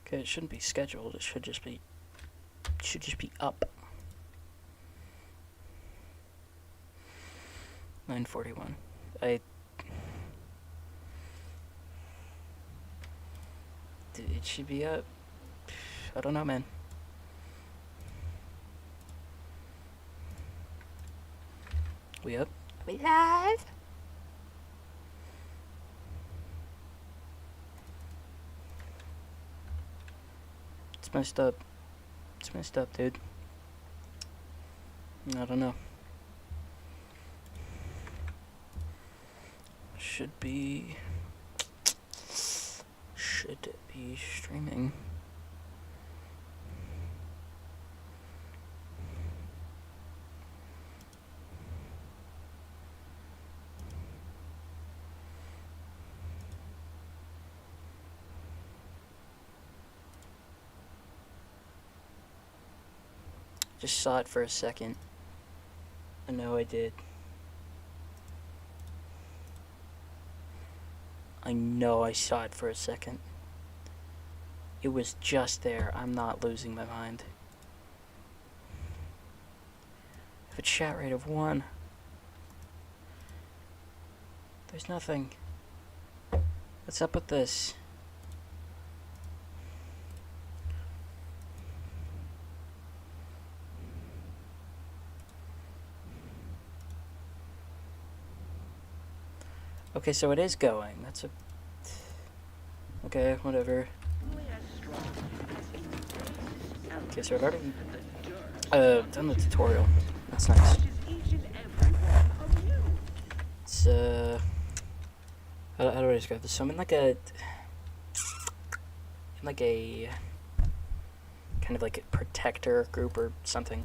Okay, it shouldn't be scheduled. It should just be up. 9:41. It should be up. I don't know, man. We up? We live? It's messed up. It's messed up, dude. I don't know. Should be streaming. Just saw it for a second. I know I did. I know I saw it for a second. It was just there. I'm not losing my mind. I have a chat rate of 1. There's nothing. What's up with this? Okay, so it is going. That's a... Okay, whatever. Okay, so I've already done the tutorial. That's nice. It's, how do I describe this? So I'm in like a... kind of like a protector group or something.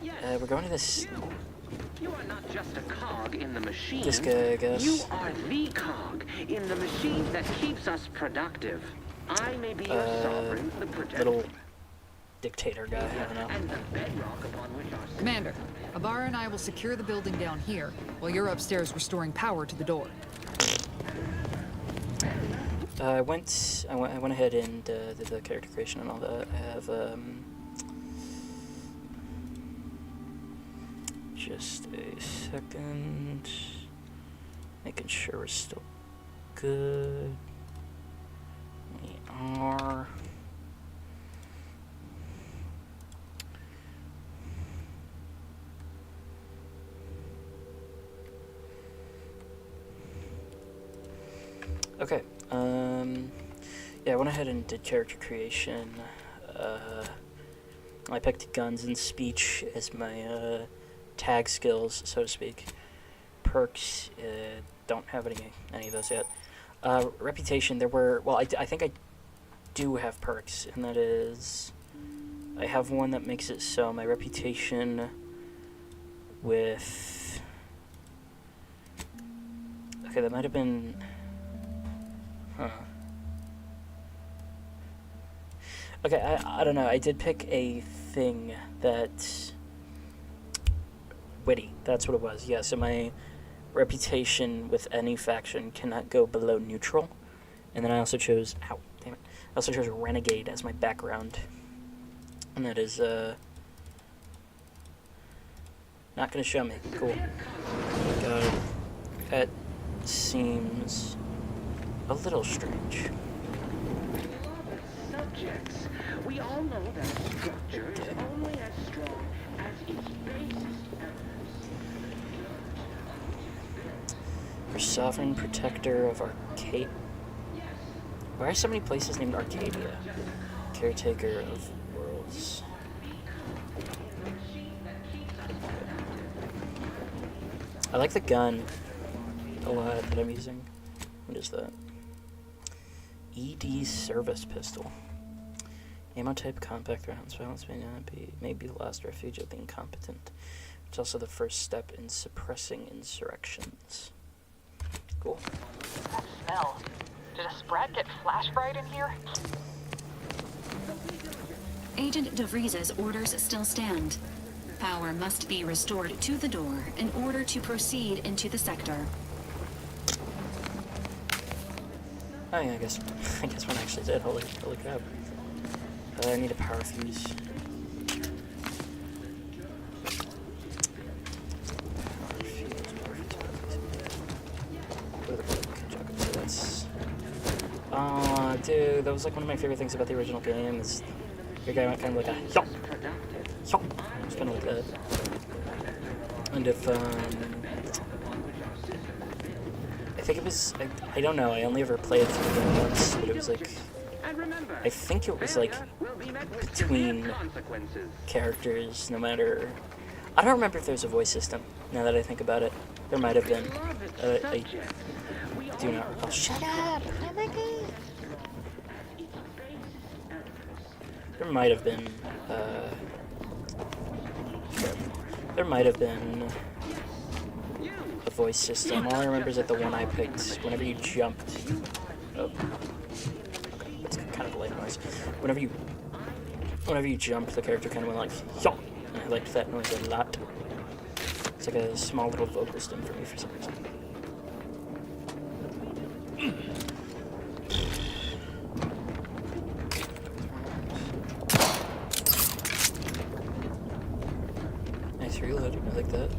We're going to this... You are not just a cog in the machine. This guy, I guess. You are the cog in the machine that keeps us productive. I may be your sovereign, the protector. Little dictator guy, I don't know. And the bedrock upon which our... Commander, Abara and I will secure the building down here, while you're upstairs restoring power to the door. I went ahead and did the character creation and all that. I have, just a second. Making sure we're still good. We are. Okay. Yeah, I went ahead and did character creation. I picked guns and speech as my tag skills, so to speak. Perks, don't have any of those yet. Reputation, there were, well, I think I do have perks, and that is, I have one that makes it so my reputation with, okay, that might have been, okay, I don't know, I did pick a thing that, witty, that's what it was, yeah, so my reputation with any faction cannot go below neutral, and then I also chose, ow, damn it, I also chose renegade as my background, and that is, not gonna show me, cool, got it, that seems a little strange. Subjects. We all know that a structure is only as strong as its basis. We're sovereign protector of Arcadia. Why are so many places named Arcadia? Caretaker of worlds. I like the gun a lot that I'm using. What is that? ED service pistol. Ammo type compact rounds. Violence may be the last refuge of the incompetent. It's also the first step in suppressing insurrections. Cool. That smell. Did a sprat get flash fried in here? Agent DeVries's orders still stand. Power must be restored to the door in order to proceed into the sector. Oh yeah, I guess one actually did. Holy crap. I need a power fuse. Dude, that was like one of my favorite things about the original game. Is your guy went kind of like a yop, yop. It was kind of like that. And if I think it was, I don't know. I only ever played through the game once, but it was like, I think it was like between characters, no matter. I don't remember if there's a voice system. Now that I think about it, there might have been. I do not recall. Shut up! There might have been. There might have been a voice system. All I remember is that the one I picked, whenever you jumped. Oh, okay, that's kind of a light noise. Whenever you jumped, the character kind of went like, "Yo!" And I liked that noise a lot. It's like a small little vocal stem for me for some reason. Nice reload, I like that.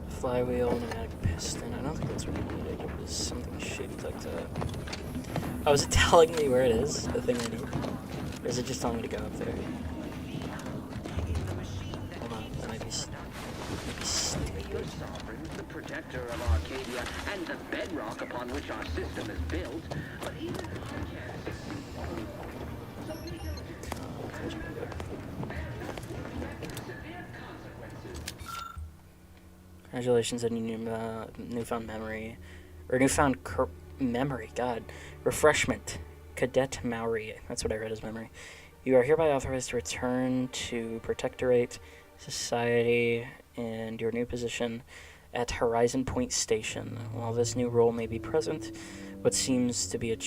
Flywheel, pneumatic piston. I don't think that's what I needed. It was something shitty like that. Oh, is it telling me where it is? The thing I need? Or is it just telling me to go up there? Hold on, that might be stupid. The protector of Arcadia and the bedrock upon which our system is built. But even Congratulations on your newfound memory. Or newfound memory, God. Refreshment. Cadet Maori. That's what I read as memory. You are hereby authorized to return to Protectorate Society and your new position at Horizon Point Station. While this new role may be present, what seems to be a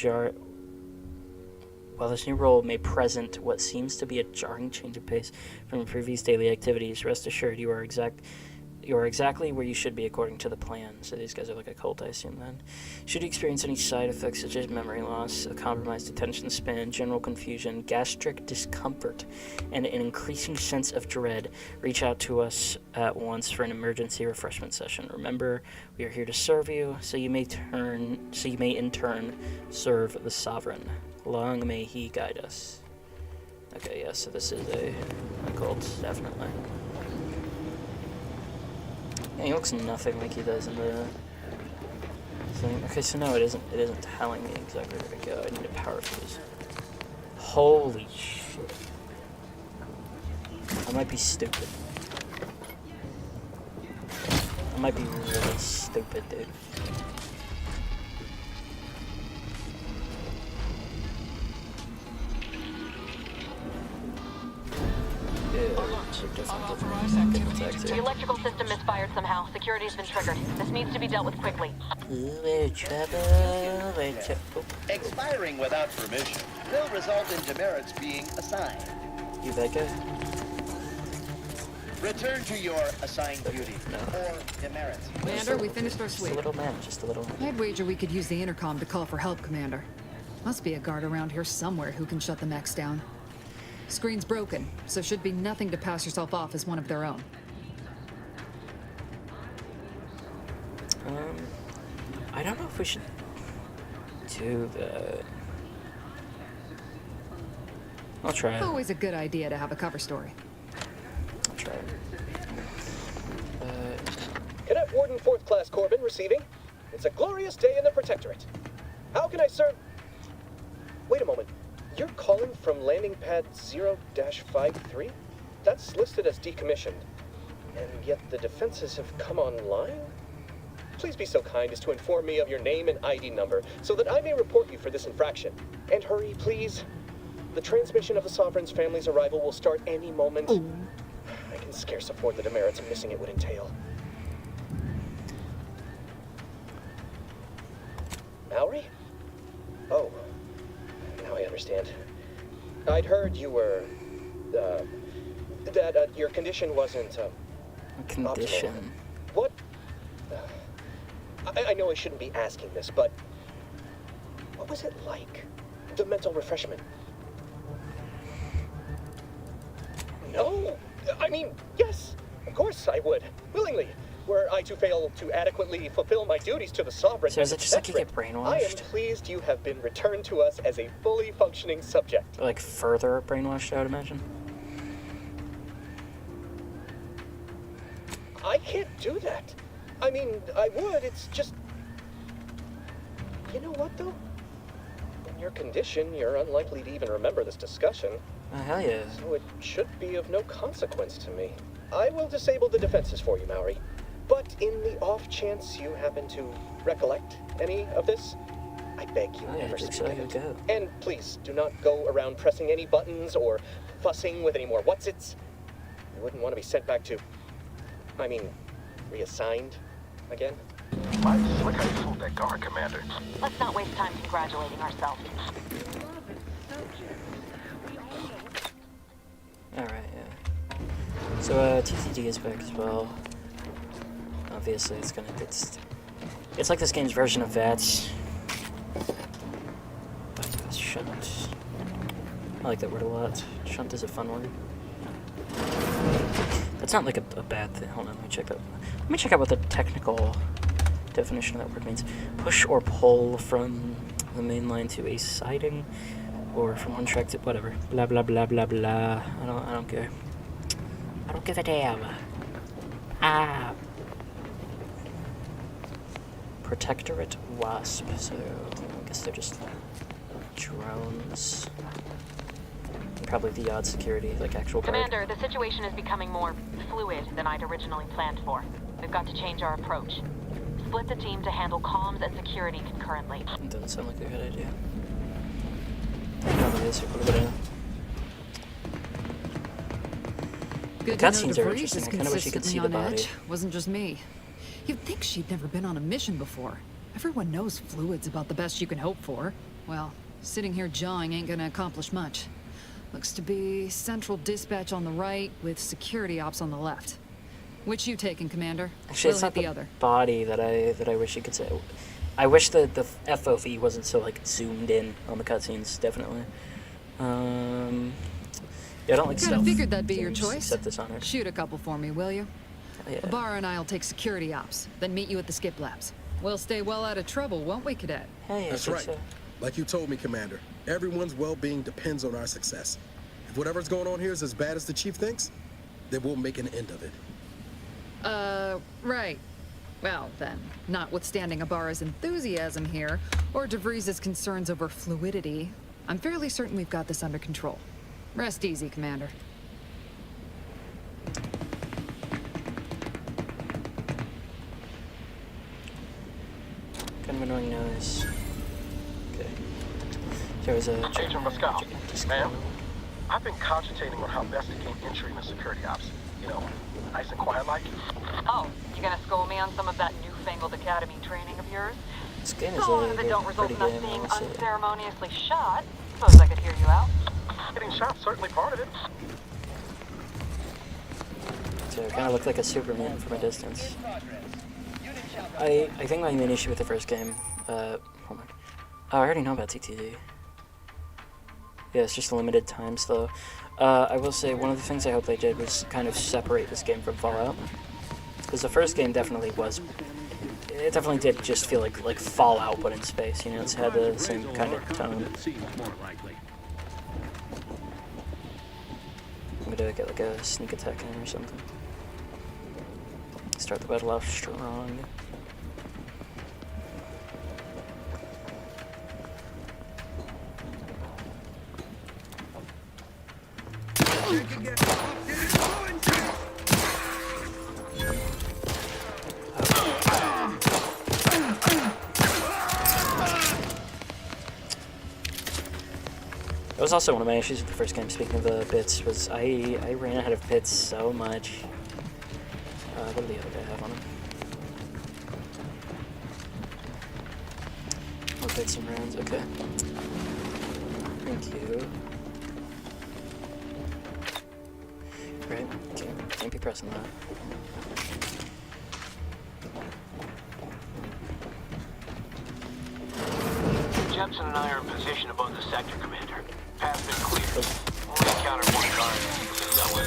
While this new role may present what seems to be a jarring change of pace from previous daily activities, rest assured you are exactly where you should be according to the plan. So these guys are like a cult, I assume, then. Should you experience any side effects such as memory loss, a compromised attention span, general confusion, gastric discomfort, and an increasing sense of dread, reach out to us at once for an emergency refreshment session. Remember, we are here to serve you, so you may in turn serve the Sovereign. Long may he guide us. Okay, yeah, so this is a cult, definitely. Yeah, he looks nothing like he does in the thing. Okay, so no, it isn't telling me exactly where to go. I need a power fuse. Holy shit. I might be stupid. I might be really stupid, dude. The electrical system misfired somehow. Security's been triggered. This needs to be dealt with quickly. Expiring without permission will result in demerits being assigned. You that guy? Return to your assigned duty or demerits. Commander, we finished our Just a sweep. little man, just a little man. I'd wager we could use the intercom to call for help, Commander. Must be a guard around here somewhere who can shut the mechs down. Screen's broken, so should be nothing to pass yourself off as one of their own. I don't know if we should do that. I'll try it. Always a good idea to have a cover story. I'll try it. Cadet Warden 4th Class Corbin receiving. It's a glorious day in the Protectorate. How can I serve? Wait a moment. You're calling from landing pad 0-53? That's listed as decommissioned. And yet the defenses have come online? Please be so kind as to inform me of your name and ID number so that I may report you for this infraction. And hurry, please. The transmission of the Sovereign's family's arrival will start any moment. I can scarce afford the demerits missing it would entail. Mallory? Oh, now I understand. I'd heard you were, that your condition wasn't, Condition. optimal. What? I know I shouldn't be asking this, but what was it like? The mental refreshment? No! I mean, yes! Of course I would. Willingly. Were I to fail to adequately fulfill my duties to the Sovereign... So is it just like you get I am brainwashed? pleased you have been returned to us as a fully functioning subject. Like further brainwashed, I would imagine. I can't do that. I mean, I would, it's just... You know what, though? In your condition, you're unlikely to even remember this discussion. Oh, hell yeah. So it should be of no consequence to me. I will disable the defenses for you, Mallory. But in the off chance you happen to recollect any of this, I beg you Oh, yeah, never just speak so of you it. go. And please, do not go around pressing any buttons or fussing with any more what's-its. You wouldn't want to be sent back to... I mean, reassigned again? My slick how you fooled that guard, Commander. Let's not waste time congratulating ourselves. Alright, yeah. So, TTD is back as well. Obviously, it's like this game's version of VATS. Shunt. I like that word a lot. Shunt is a fun word. That's not like a bad thing. Hold on, let me check that. Let me check out what the technical definition of that word means. Push or pull from the main line to a siding, or from one track to whatever. Blah blah blah blah blah. I don't care. I don't give a damn. Ah. Protectorate Wasp. So I guess they're just drones. And probably the odd security, like actual guard. Commander, the situation is becoming more fluid than I'd originally planned for. We've got to change our approach. Split the team to handle comms and security concurrently. It doesn't sound like a good idea. Probably is a good idea. Good The to know cutscenes are DeVries interesting. is I kinda wish you could see the consistently on body. edge. Wasn't just me. You'd think she'd never been on a mission before. Everyone knows fluid's about the best you can hope for. Well, sitting here jawing ain't gonna accomplish much. Looks to be central dispatch on the right with security ops on the left. Which you taking, Commander? Actually, We'll it's not hit the other. body that I wish you could say. I wish the FOV wasn't so like zoomed in on the cutscenes. Definitely. Yeah, I don't like Kinda stealth. figured that'd be your Just choice. Set this on it. Shoot a couple for me, will you? Yeah. Ibarra and I'll take security ops, then meet you at the skip labs. We'll stay well out of trouble, won't we, Cadet? Hey, I That's think right. so. Like you told me, Commander, everyone's well-being depends on our success. If whatever's going on here is as bad as the Chief thinks, then we'll make an end of it. Right. Well, then, notwithstanding Ibarra's enthusiasm here, or DeVries' concerns over fluidity, I'm fairly certain we've got this under control. Rest easy, Commander. Kind of annoying noise. Okay. There was a Agent Pascal, ma'am, I've been cogitating on how best to gain entry into security ops. You know, nice and quiet like. Oh, you gonna school me on some of that newfangled academy training of yours? This game is So long as it a don't result pretty in us game. being I'll say. unceremoniously shot, suppose I could hear you out. Getting shot certainly part of it. So it kind of looked like a Superman from a distance. I think my main issue with the first game, hold on. Oh, I already know about TTD. Yeah, it's just limited times though. I will say one of the things I hope they did was kind of separate this game from Fallout. Because the first game definitely was, it definitely did just feel like Fallout but in space, you know, it's had the same kind of tone. I'm gonna get like a sneak attack in or something. Start the battle off strong. That was also one of my issues with the first game, speaking of the bits, was I ran ahead of bits so much. What do the other guy have on him? More bits and rounds, okay. Thank you. Right, can't be pressing that. Jepson and I are in position above the sector, Commander. Path's been cleared. Only encountered one guard. That way.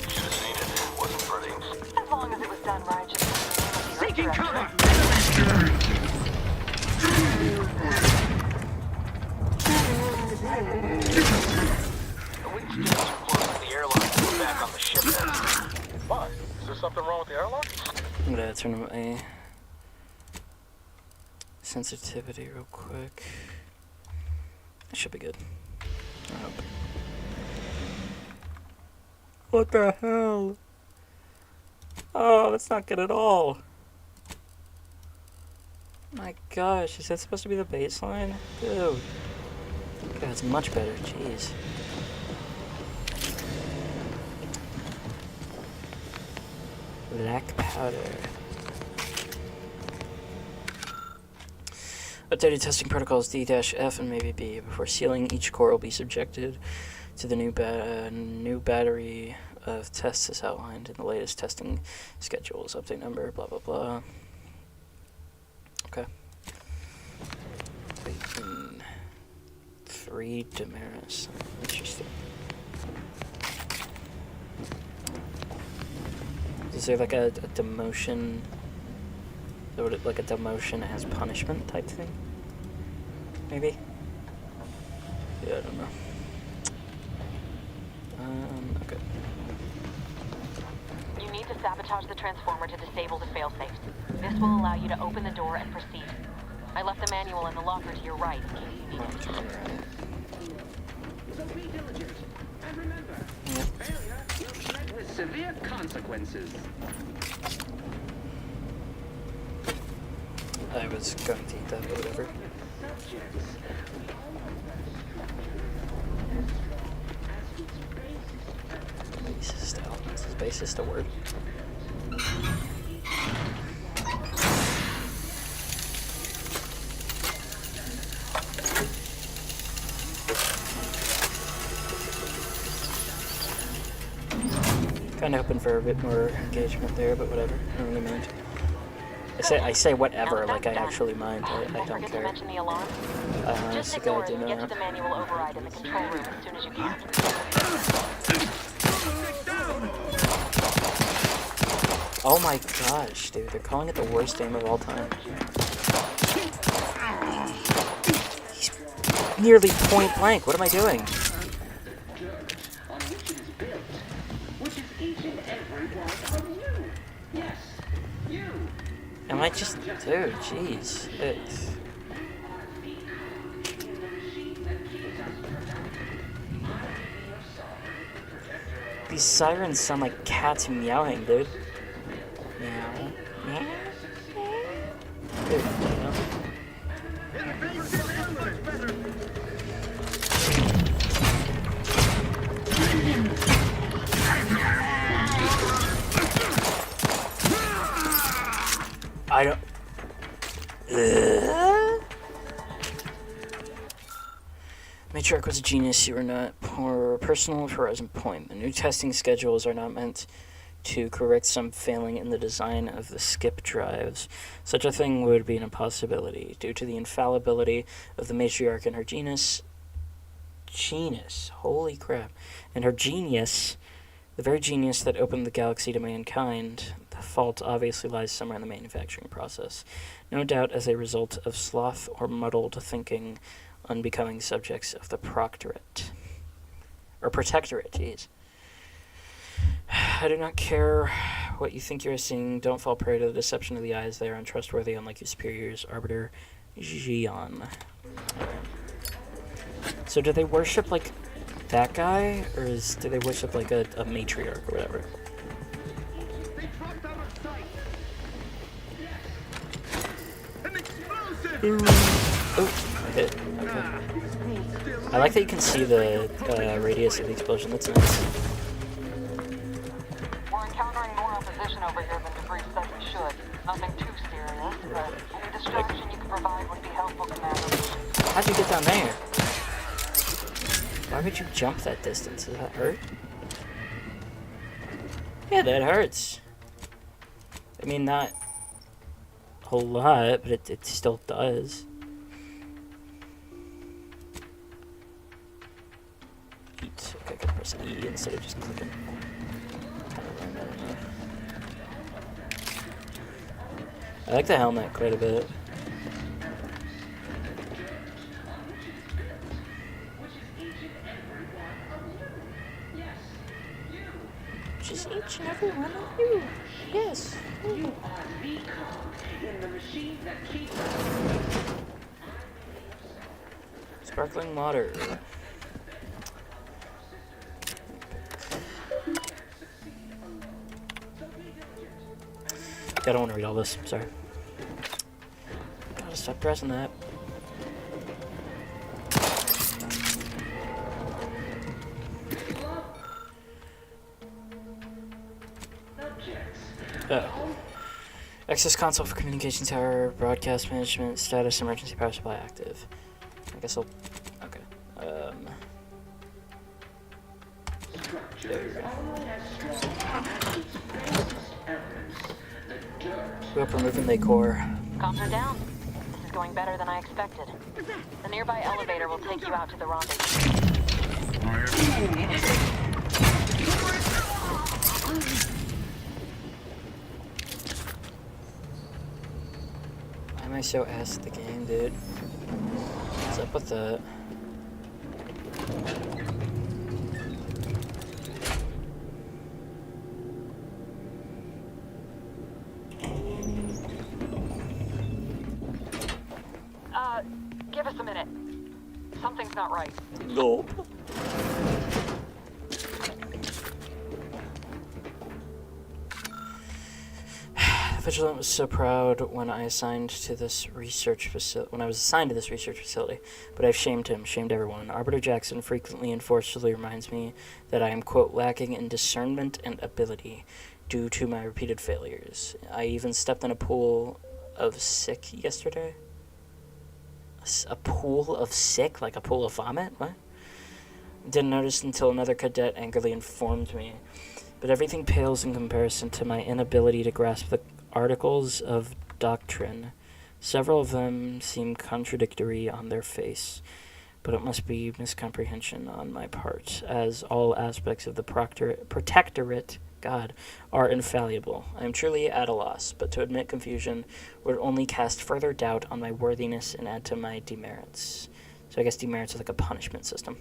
Should have seen it. It wasn't pretty. As long as it was done right, just Seeking cover! We just too close to the airlock to go back on the ship then. Why? Is there something wrong with the airlock? I'm gonna turn my sensitivity real quick. It should be good. I hope. What the hell? Oh, that's not good at all. My gosh, is that supposed to be the baseline? Dude. God, it's much better. Jeez. Black powder. Updated testing protocols D-F and maybe B. Before sealing, each core will be subjected to the new battery of tests as outlined in the latest testing schedules. Update number, blah, blah, blah. Okay. 3 Damaris. Interesting. Is there like a demotion? Like a demotion as punishment type thing? Maybe? Yeah, I don't know. Okay. You need to sabotage the transformer to disable the failsafes. This will allow you to open the door and proceed. I left the manual in the locker to your right in case you need it. So be diligent. And remember, failure will be met with severe consequences. I was going to eat that, but whatever. Basist out. Is basist a word? Kind of hoping for a bit more engagement there, but whatever. I don't really mind. I say whatever, like I actually mind. I don't Forget to care. mention the alarm. Just Just ignore ignore it and get to it. the manual override in the control room as soon as you can. Oh my gosh, dude, they're calling it the worst game of all time. He's nearly point blank. What am I doing? On which it is built, which is each and every one of you. Yes, you. Am I just... Dude, jeez. It's... These sirens sound like cats meowing, dude. Meow. Meow. Dude, you know? I don't... Matriarch was a genius. You were not poor. Personal Horizon Point. The new testing schedules are not meant to correct some failing in the design of the skip drives. Such a thing would be an impossibility due to the infallibility of the matriarch and her genius. Holy crap. And her genius, the very genius that opened the galaxy to mankind. The fault obviously lies somewhere in the manufacturing process. No doubt as a result of sloth or muddled thinking, unbecoming subjects of the proctorate. Or protectorate, jeez. I do not care what you think you are seeing. Don't fall prey to the deception of the eyes. They are untrustworthy, unlike your superiors, Arbiter Xion. So do they worship, like, that guy? Or do they worship, like, a matriarch or whatever? Oh, I hit. Okay. I like that you can see the radius of the explosion. That's nice. We're encountering more opposition over here than debris said we should. Nothing too serious, but any distraction you can provide would be helpful, Commander. How'd you get down there? Why would you jump that distance? Does that hurt? Yeah, that hurts. I mean, not a whole lot, but it still does. Eat. Okay, I can press E instead of just clicking. I like the helmet quite a bit. Just each and every one of you. Yes. You are the cog in the machine that keeps Sparkling water. I don't want to read all this. Sorry. Gotta stop pressing that. Oh. Access console for communication tower, broadcast management, status, emergency power supply active. I guess I'll... Okay. There we go. We're removing the core. Comms are down. This is going better than I expected. The nearby elevator will take you out to the rendezvous. Why am I so ass at the game, dude? What's up with that? Give us a minute. Something's not right. Nope. Vigilant was so proud when I assigned to this research facility. When I was assigned to this research facility, but I've shamed him, shamed everyone. Arbiter Jackson frequently and forcefully reminds me that I am, quote, lacking in discernment and ability due to my repeated failures. I even stepped in a pool of sick yesterday. A pool of sick? Like a pool of vomit? What? Didn't notice until another cadet angrily informed me. But everything pales in comparison to my inability to grasp the articles of doctrine. Several of them seem contradictory on their face, but it must be miscomprehension on my part, as all aspects of the protectorate, God, are infallible. I am truly at a loss, but to admit confusion would only cast further doubt on my worthiness and add to my demerits. So I guess demerits is like a punishment system.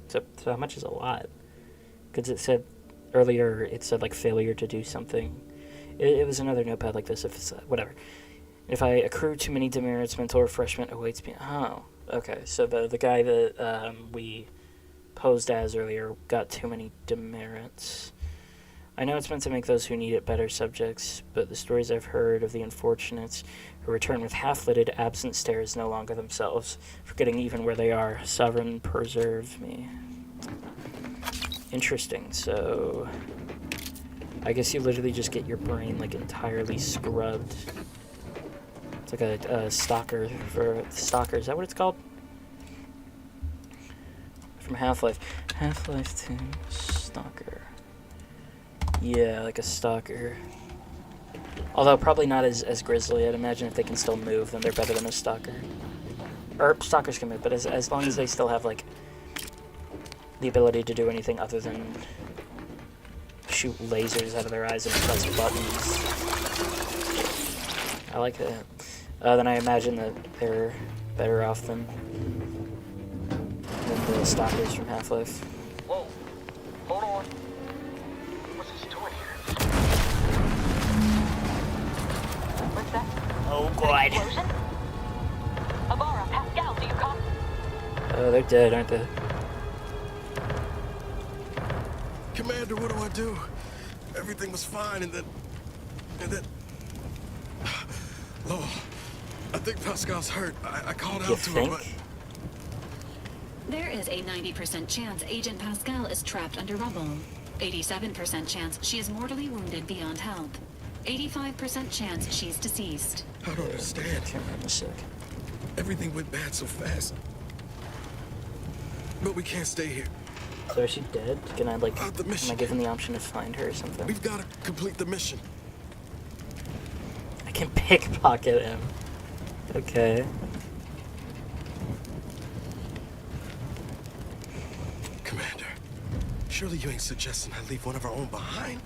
So how much is a lot? Because it said earlier, it said like failure to do something. It was another notepad like this, if it's whatever. If I accrue too many demerits, mental refreshment awaits me. Oh, okay. So the guy that we posed as earlier got too many demerits. I know it's meant to make those who need it better subjects, but the stories I've heard of the unfortunates who return with half-lidded, absent stares no longer themselves, forgetting even where they are. Sovereign, preserve me. Interesting, so... I guess you literally just get your brain, like, entirely scrubbed. It's like a stalker for... Stalker, is that what it's called? From Half-Life. Half-Life 2 Stalker. Yeah, like a stalker. Although probably not as grisly. I'd imagine if they can still move, then they're better than a stalker. Or stalkers can move, but as long as they still have like the ability to do anything other than shoot lasers out of their eyes and press buttons. I like that. Then I imagine that they're better off than the stalkers from Half-Life. Whoa. Hold on. What's he doing here? What's that? Oh, God. Explosion? Avara, Pascal, do you copy? Oh, they're dead, aren't they? Commander, what do I do? Everything was fine, and then... Lord, I think Pascal's hurt. I called You out to him, think? There is a 90% chance Agent Pascal is trapped under rubble. 87% chance she is mortally wounded beyond help. 85% chance she's deceased. I don't understand. Camera in a sec. Everything went bad so fast. But we can't stay here. So is she dead? Can I like? The Am mission. I given the option to find her or something? We've got to complete the mission. I can pickpocket him. Okay. Commander, surely you ain't suggesting I leave one of our own behind?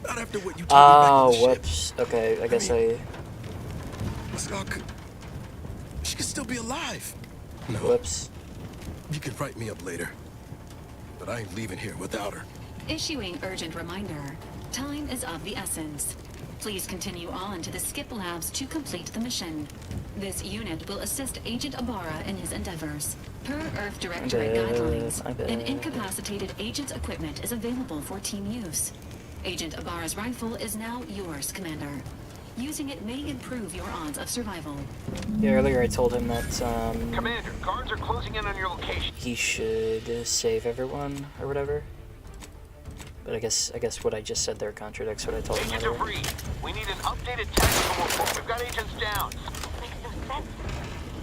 Not after what you told me back Oh, on the ship. whoops. Okay, I guess She could still be alive. No, Whoops. you can write me up later. But I ain't leaving here without her. Issuing urgent reminder. Time is of the essence. Please continue on to the skip labs to complete the mission. This unit will assist Agent Ibarra in his endeavors. Per Earth Directorate guidelines, an incapacitated agent's equipment is available for team use. Agent Ibarra's rifle is now yours, Commander. Using it may improve your odds of survival. Yeah, earlier I told him that Commander, guards are closing in on your location. he should save everyone or whatever. But I guess what I just said there contradicts what I told him Agent earlier. DeVries, we need an updated technical report. We've got agents down. Makes no sense.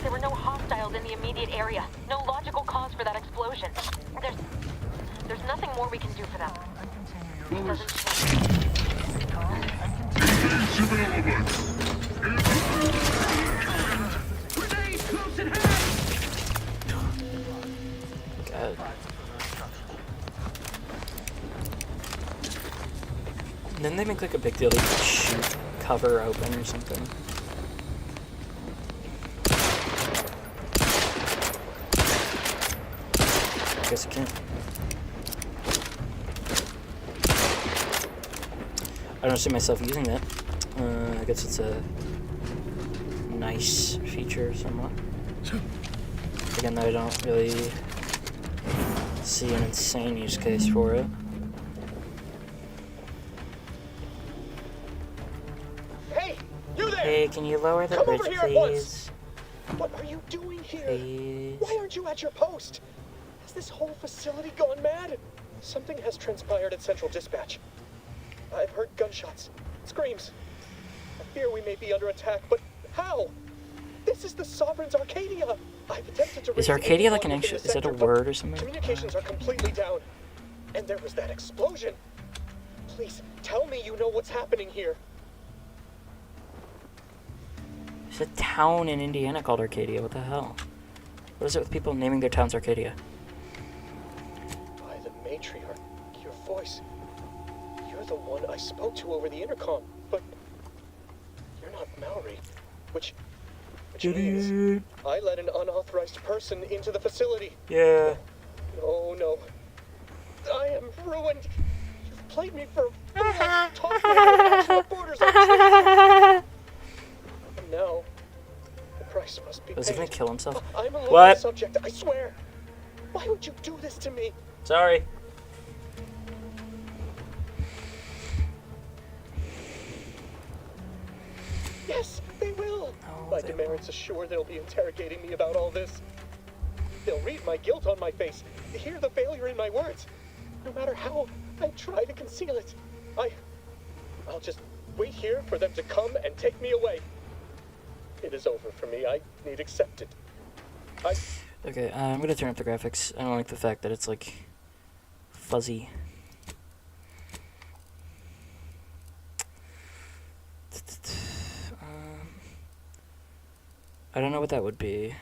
There were no hostiles in the immediate area. No logical cause for that explosion. There's nothing more we can do for them. It doesn't change. Grenade close at hand! God. Didn't they make like a big deal to shoot cover open or something? I guess I can't. I don't see myself using that. I guess it's a nice feature somewhat. Again, though, I don't really see an insane use case for it. Hey, you there! Hey, can you lower the Come bridge, over here at once. please? What are you doing here? Please. Why aren't you at your post? Has this whole facility gone mad? Something has transpired at Central Dispatch. I've heard gunshots, screams. I fear we may be under attack, but how? This is the Sovereign's Arcadia. I've attempted to Is raise Arcadia anyone like an within actual? the Is that a sector, but word or something? Communications are completely down. And there was that explosion. Please, tell me you know what's happening here. There's a town in Indiana called Arcadia. What the hell? What is it with people naming their towns Arcadia? By the matriarch, your voice. You're the one I spoke to over the intercom, but you're not Mallory, which means I let an unauthorized person into the facility. Yeah. No. I am ruined. You've played me for a fool, talked me out of national borders on truth. And now, the price must be Was he paid. gonna kill himself? I'm a loyal What? subject, I swear. Why would you do this to me? Sorry. Yes, they will. No, My they demerits assure they'll be interrogating me about all this. They'll read my guilt on my face, hear the failure in my words. No matter how I try to conceal it, I'll just wait here for them to come and take me away. It is over for me. I need accepted. Okay, I'm gonna turn up the graphics. I don't like the fact that it's like fuzzy. I don't know what that would be.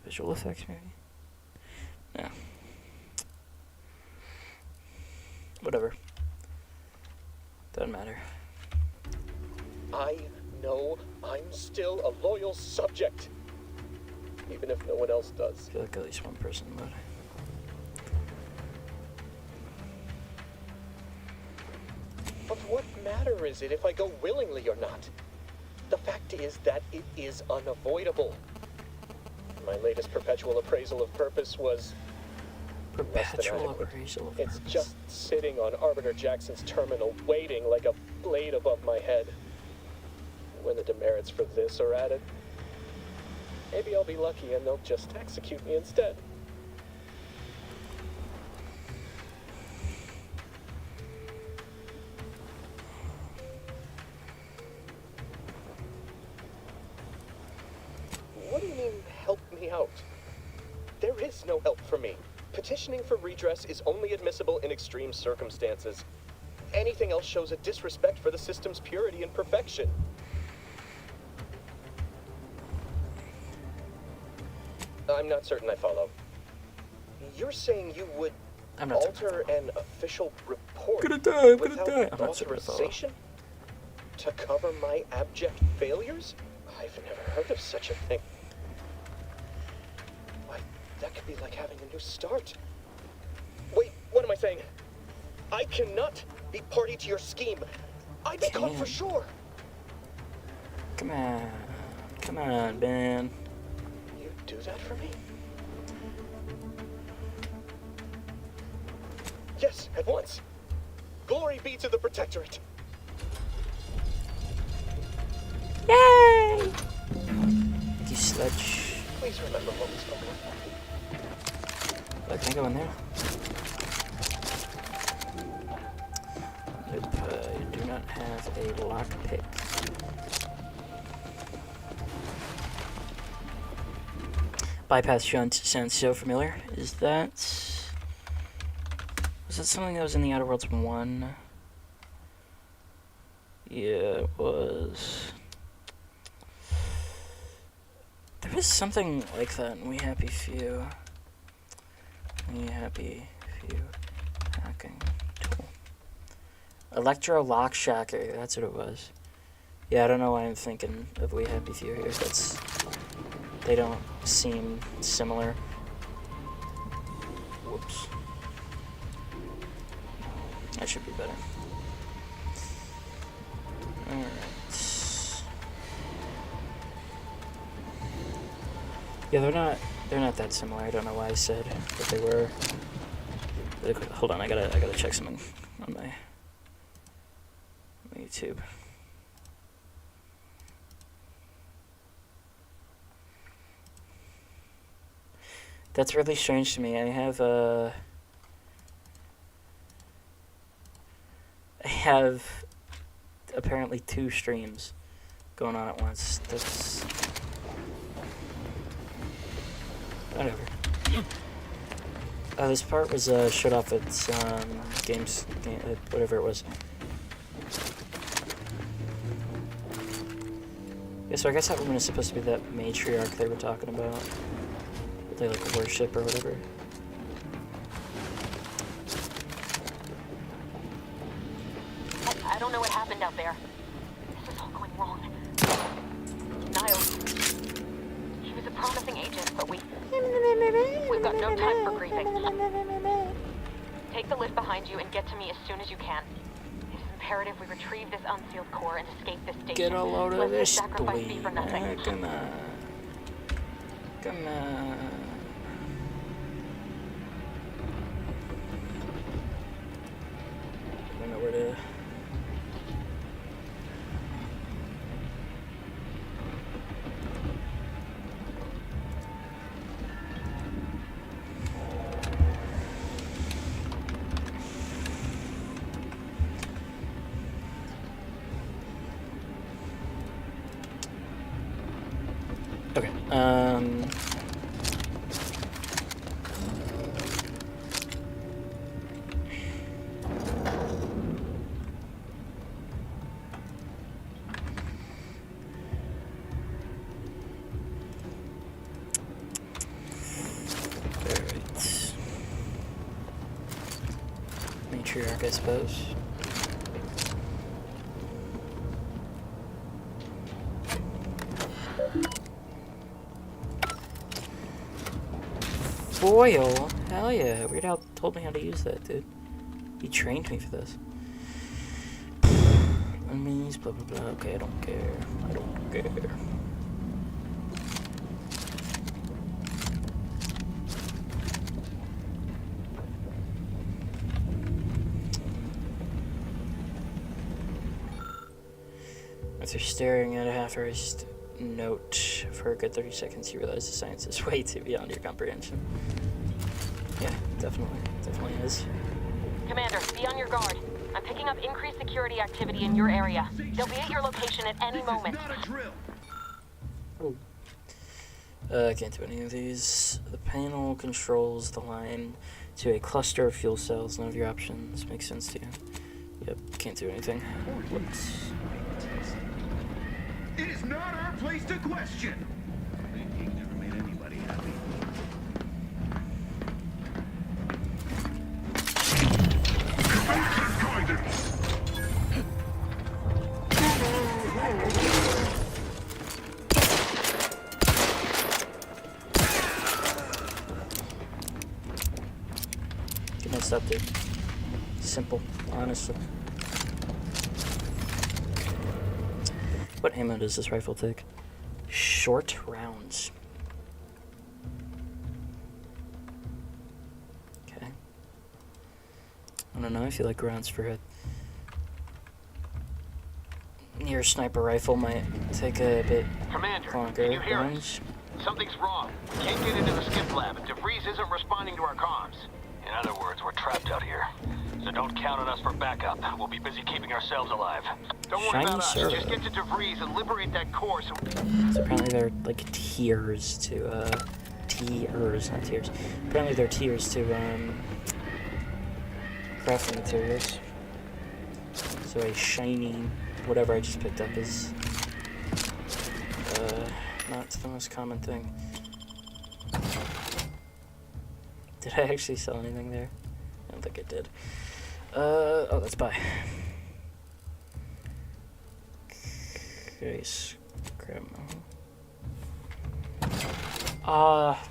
Visual effects, maybe? No. Whatever. Doesn't matter. I know I'm still a loyal subject, even if no one else does. I feel like at least one person would. Of what matter is it if I go willingly or not? The fact is that it is unavoidable. My latest perpetual appraisal of purpose was less than Perpetual adequate. appraisal of It's purpose. just sitting on Arbiter Jackson's terminal, waiting like a blade above my head. When the demerits for this are added, Maybe I'll be lucky and they'll just execute me instead. What do you mean, help me out? There is no help for me. Petitioning for redress is only admissible in extreme circumstances. Anything else shows a disrespect for the system's purity and perfection. I'm not certain I follow. You're saying you would alter an official report without authorization to cover my abject failures? I've never heard of such a thing. Why, that could be like having a new start. Wait, what am I saying? I cannot be party to your scheme. I'd be caught for sure. Come on. Come on, Ben. You do that for me? Yes, at once. Glory be to the Protectorate. Yay! Thank you, Sledge. Please remember what we spoke of. Can I go in there? Nope, I do not have a lockpick. Bypass shunt sounds so familiar. Is that... Was that something that was in the Outer Worlds 1? Yeah, it was. There was something like that in We Happy Few. We Happy Few hacking tool. Electro Lock Shocker, that's what it was. Yeah, I don't know why I'm thinking of We Happy Few here. That's... They don't seem similar. Whoops. That should be better. Alright. Yeah, they're not that similar. I don't know why I said that they were. Hold on, I gotta check something on my YouTube. That's really strange to me. I have apparently 2 streams going on at once. That's whatever. This part was shut off its whatever it was. Yeah, so I guess that woman is supposed to be that matriarch they were talking about. They like worship or whatever. I don't know what happened out there. This is all going wrong. Niles. He was a promising agent, but we've got no time for grieving. Take the lift behind you and get to me as soon as you can. It is imperative we retrieve this unsealed core and escape this station. Get a load of this sacrifice be for nothing. Come on. Come on. I don't know where to... Okay, matriarch, I suppose. Foil? Hell yeah. Weird Al told me how to use that, dude. He trained me for this. Enemies, blah blah blah. Okay, I don't care. I don't care. After staring at a half-erased note. For a good 30 seconds, you realize the science is way too beyond your comprehension. Yeah, definitely is. Commander, be on your guard. I'm picking up increased security activity in your area. They'll be at your location at any moment. Oh. I can't do any of these. The panel controls the line to a cluster of fuel cells. None of your options make sense to you. Yep, can't do anything. Whoops. It is not our place to question. He never made anybody happy. Get messed up, dude. Simple, honestly. What ammo does this rifle take? Short rounds. Okay. I don't know, I feel like rounds for a near sniper rifle might take a bit Commander, longer. can you hear Rounds. us? Something's wrong. We can't get into the skip lab, and DeVries isn't responding to our comms. In other words, we're trapped out here. So don't count on us for backup. We'll be busy keeping ourselves alive. Don't worry Shiny about us. server. Just get to DeVries and liberate that core so... So apparently there are like tiers to tiers, not tiers. Apparently there are tiers to crafting materials. So a shiny whatever I just picked up is not the most common thing. Did I actually sell anything there? I don't think I did. Oh, let's buy. Okay, scrap.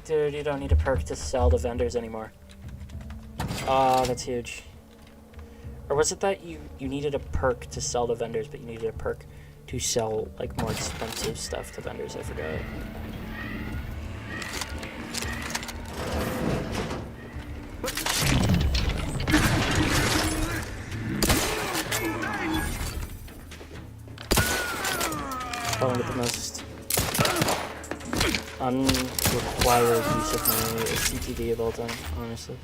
Dude, you don't need a perk to sell to vendors anymore. That's huge. Or was it that you needed a perk to sell to vendors, but you needed a perk to sell, like, more expensive stuff to vendors? I forgot. Probably the most unrequired use of my CTD of all time, honestly.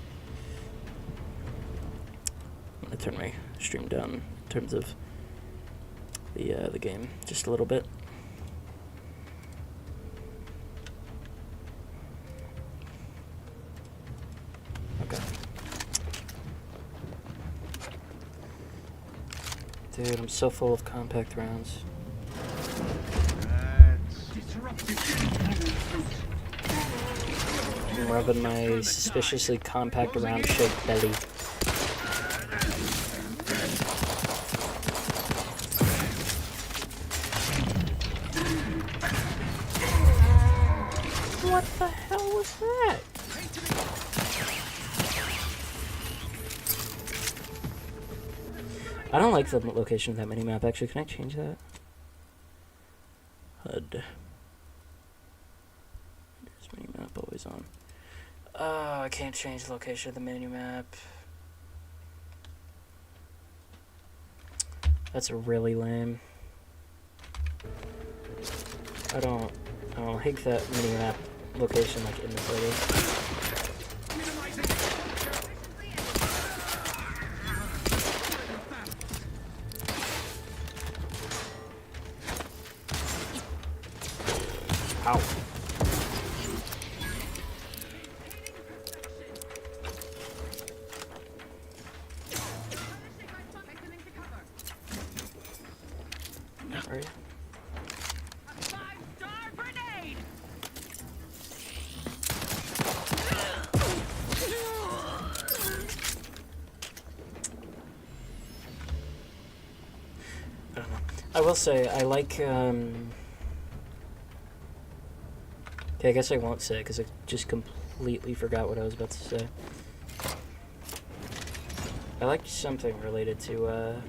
I'm gonna turn my stream down in terms of the game just a little bit. Okay. Dude, I'm so full of compact rounds. I'm rubbing my suspiciously compact round-shaped belly. What the hell was that? I don't like the location of that minimap, actually. Can I change that? HUD. Is minimap always on? Oh, I can't change the location of the minimap. That's really lame. I don't hate that minimap location like in the photos. Ow. Are you? I don't know. I will say, I like, okay, I guess I won't say, because I just completely forgot what I was about to say. I like something related to, a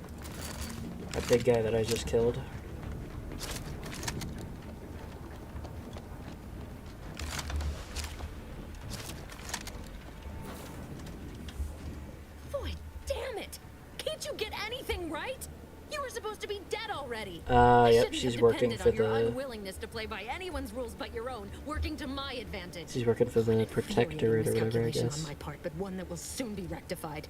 big guy that I just killed. Boy, damn it! Can't you get anything right? You were supposed to be dead already. Yep, she's working for your the... unwillingness to play by anyone's rules but your own, working to my advantage. She's working for the Protectorate or whatever, I Miscalculation guess. on my part, but one that will soon be rectified.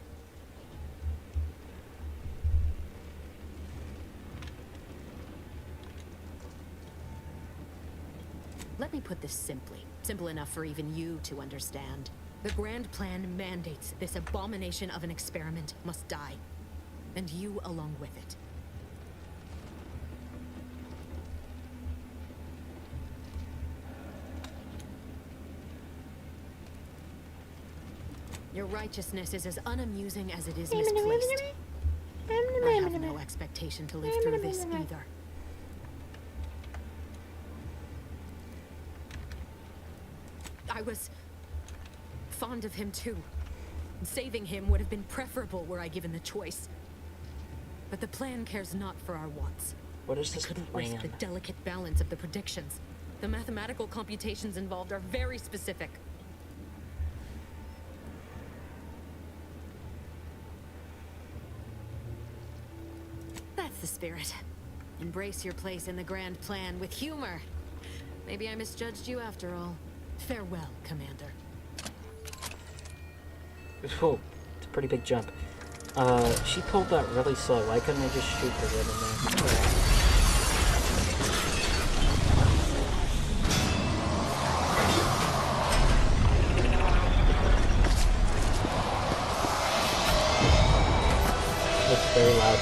Let me put this simply. Simple enough for even you to understand. The grand plan mandates this abomination of an experiment must die. And you along with it. Your righteousness is as unamusing as it is misplaced. I have no expectation to live through this either. I was fond of him too. Saving him would have been preferable were I given the choice. But the plan cares not for our wants. What is this I couldn't plan? risk the delicate balance of the predictions. The mathematical computations involved are very specific. That's the spirit. Embrace your place in the grand plan with humor. Maybe I misjudged you after all. Farewell, Commander. Whoa, it's a pretty big jump. She pulled that really slow. Why couldn't I just shoot her right in there? It's very loud.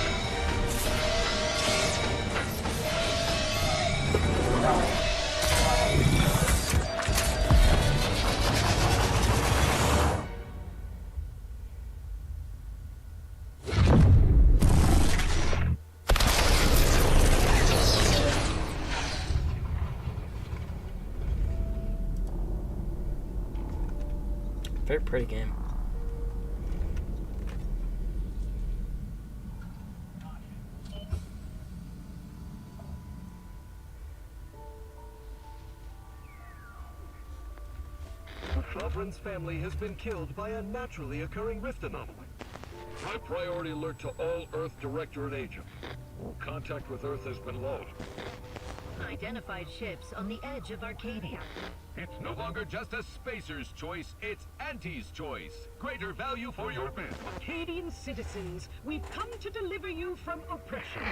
Very pretty game. Sovereign's family has been killed by a naturally occurring rift anomaly. High priority alert to all Earth Directorate agents. Contact with Earth has been lost. Identified ships on the edge of Arcadia. It's no longer just a spacer's choice, it's Auntie's choice. Greater value for your men. Arcadian citizens, we've come to deliver you from oppression.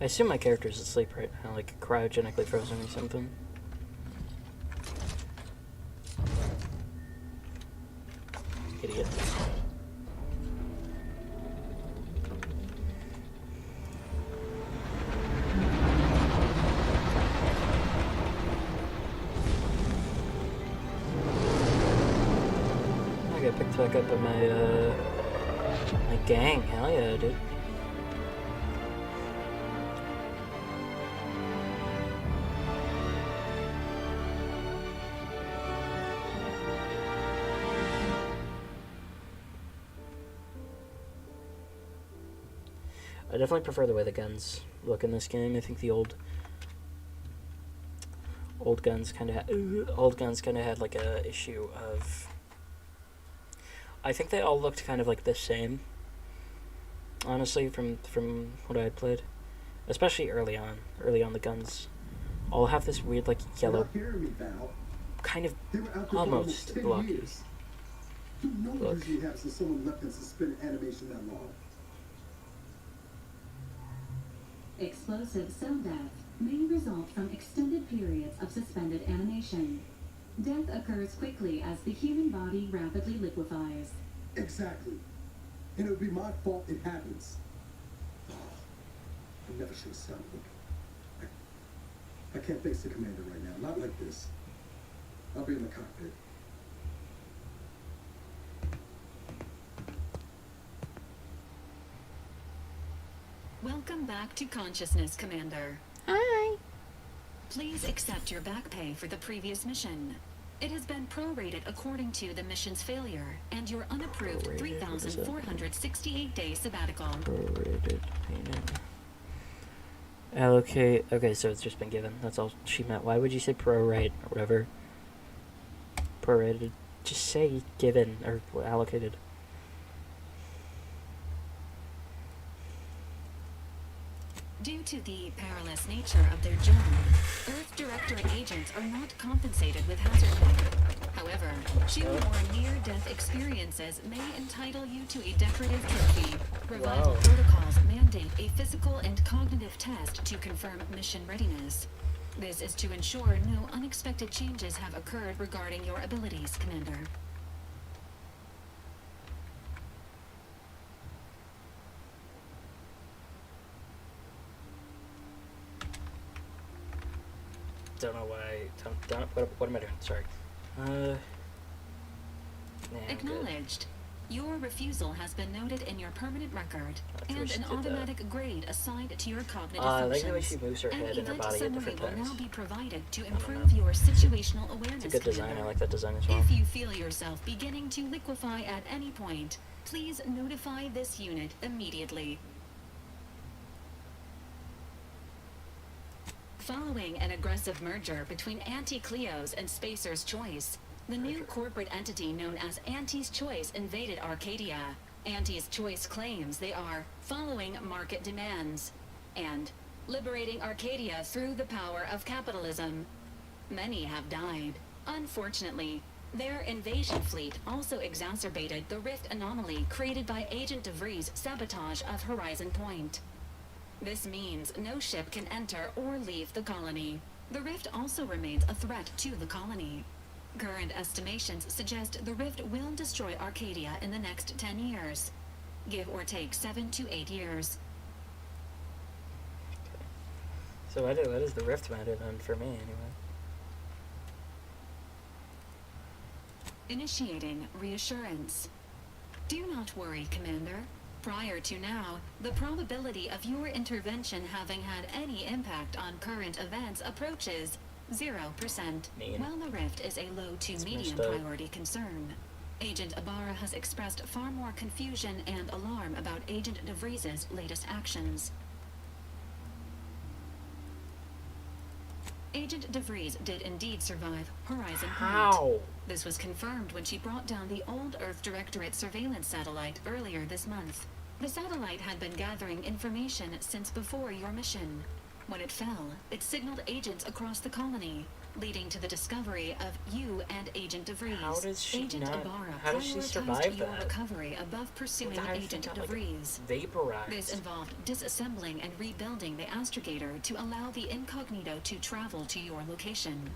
I assume my character's asleep right now, like cryogenically frozen or something. Idiot. I got picked back up by my gang. Hell yeah, dude. I definitely prefer the way the guns look in this game. I think the old guns kind of had like a issue of. I think they all looked kind of like the same. Honestly, from what I had played, especially early on the guns all have this weird like yellow, kind of almost blocky look. Usually have someone left in suspended animation that long. Explosive cell death may result from extended periods of suspended animation. Death occurs quickly as the human body rapidly liquefies. Exactly. And it would be my fault it happens. I never should have stopped looking. I can't face the commander right now. Not like this. I'll be in the cockpit. Welcome back to consciousness, Commander. Hi. Please accept your back pay for the previous mission. It has been prorated according to the mission's failure and your unapproved 3,468-day sabbatical. Prorated payment. Allocate. Okay, so it's just been given. That's all she meant. Why would you say prorate or whatever? Prorated. Just say given or allocated. Due to the perilous nature of their job, Earth Directorate agents are not compensated with hazard pay. However, 2 or more near-death experiences may entitle you to a decorative trophy. Revival protocols mandate a physical and cognitive test to confirm mission readiness. This is to ensure no unexpected changes have occurred regarding your abilities, Commander. Don't know why. What am I doing? Sorry. Nah, Acknowledged. Your refusal has been noted in your permanent record, and an automatic grade assigned to your cognitive I functions. like the way she moves her head and her body at different will times. now be provided to improve your situational awareness. It's a good design. Commander. I like that design as well. If you feel yourself beginning to liquefy at any point, please notify this unit immediately. Following an aggressive merger between Anti-Cleo's and Spacer's Choice, the new corporate entity known as Anti's Choice invaded Arcadia. Anti's Choice claims they are following market demands and liberating Arcadia through the power of capitalism. Many have died. Unfortunately, their invasion fleet also exacerbated the rift anomaly created by Agent DeVries' sabotage of Horizon Point. This means no ship can enter or leave the colony. The rift also remains a threat to the colony. Current estimations suggest the rift will destroy Arcadia in the next 10 years. Give or take 7 to 8 years. So what is the rift matter then for me anyway? Initiating reassurance. Do not worry, Commander. Prior to now, the probability of your intervention having had any impact on current events approaches 0%. While the rift is a low to medium priority concern, Agent Ibarra has expressed far more confusion and alarm about Agent DeVries' latest actions. Agent DeVries did indeed survive Horizon Point. How? This was confirmed when she brought down the old Earth Directorate surveillance satellite earlier this month. The satellite had been gathering information since before your mission. When it fell, it signaled agents across the colony, leading to the discovery of you and Agent DeVries. How does she Agent not? Ibarra How does she survive your that? recovery above pursuing Agent DeVries. Vaporized. This involved disassembling and rebuilding the astrogator to allow the incognito to travel to your location.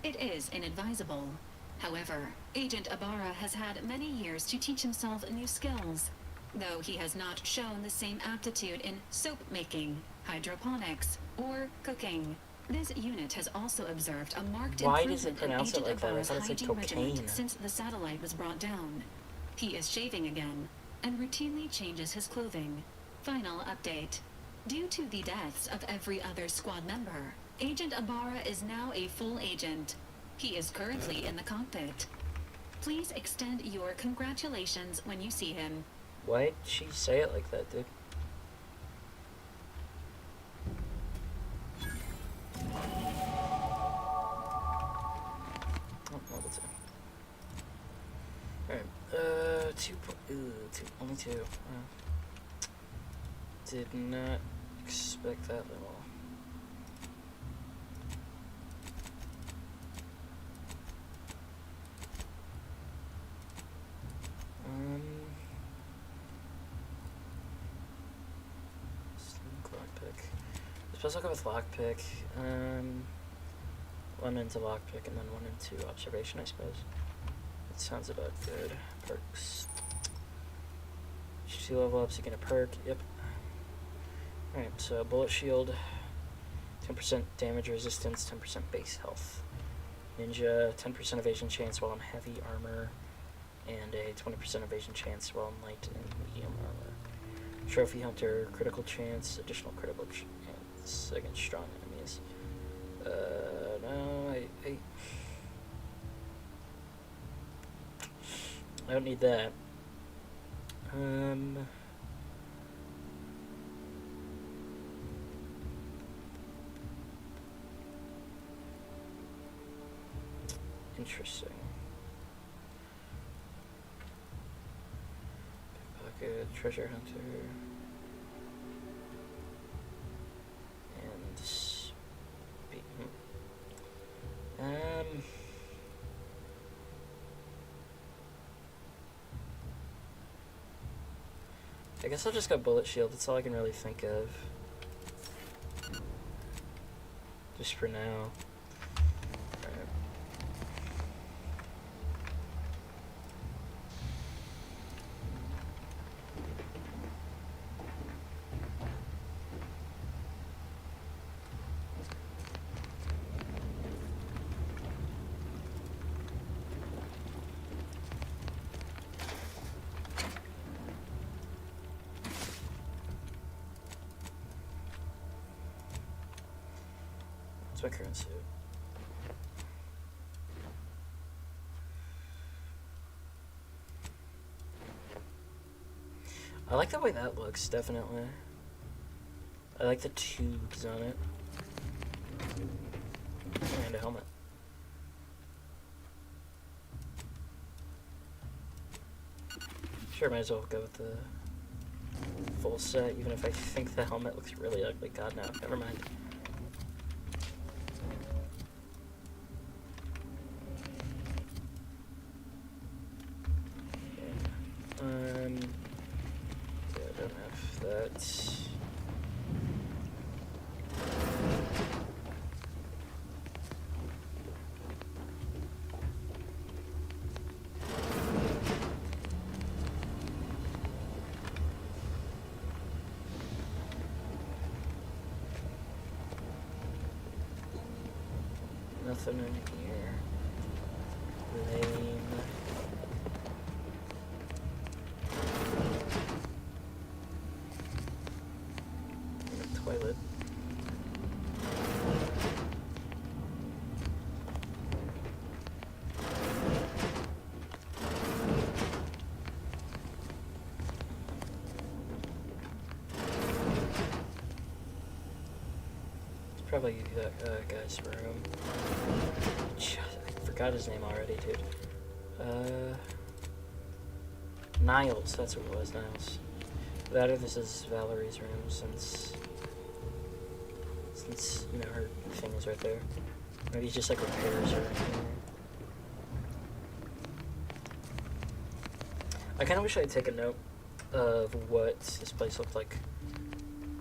It is inadvisable. However, Agent Ibarra has had many years to teach himself new skills, though he has not shown the same aptitude in soap making, hydroponics, or cooking. This unit has also observed a marked Why does it improvement in pronounce it Agent like that? I Ibarra's thought it said hygiene regimen cocaine. since the satellite was brought down. He is shaving again, and routinely changes his clothing. Final update. Due to the deaths of every other squad member, Agent Ibarra is now a full agent. He is currently in the cockpit. Please extend your congratulations when you see him. Why'd she say it like that, dude? Oh, level 2. Alright, only 2. Did not expect that level. Let's look up with lockpick. 1 into lockpick and then 1 into observation, I suppose. That sounds about good. Perks. 2 level ups, you get a perk. Yep. Alright, so bullet shield, 10% damage resistance, 10% base health. Ninja, 10% evasion chance while in heavy armor, and a 20% evasion chance while in light and medium armor. Trophy hunter, critical chance, additional critical chance against strong enemies. No, I don't need that. Interesting. Pickpocket, treasure hunter, and I guess I'll just go bullet shield. That's all I can really think of. Just for now. Alright. What's my current suit? I like the way that looks, definitely. I like the tubes on it. And a helmet. Sure, might as well go with the full set, even if I think the helmet looks really ugly. God, no, never mind. Yeah, I don't have that. Nothing in here. Lame. Toilet. It's probably that guy's room. I forgot his name already, dude. Niles, that's what it was, Niles. That or this is Valerie's room, since you know her thing is right there. Maybe he just like repairs her. I kind of wish I'd take a note of what this place looked like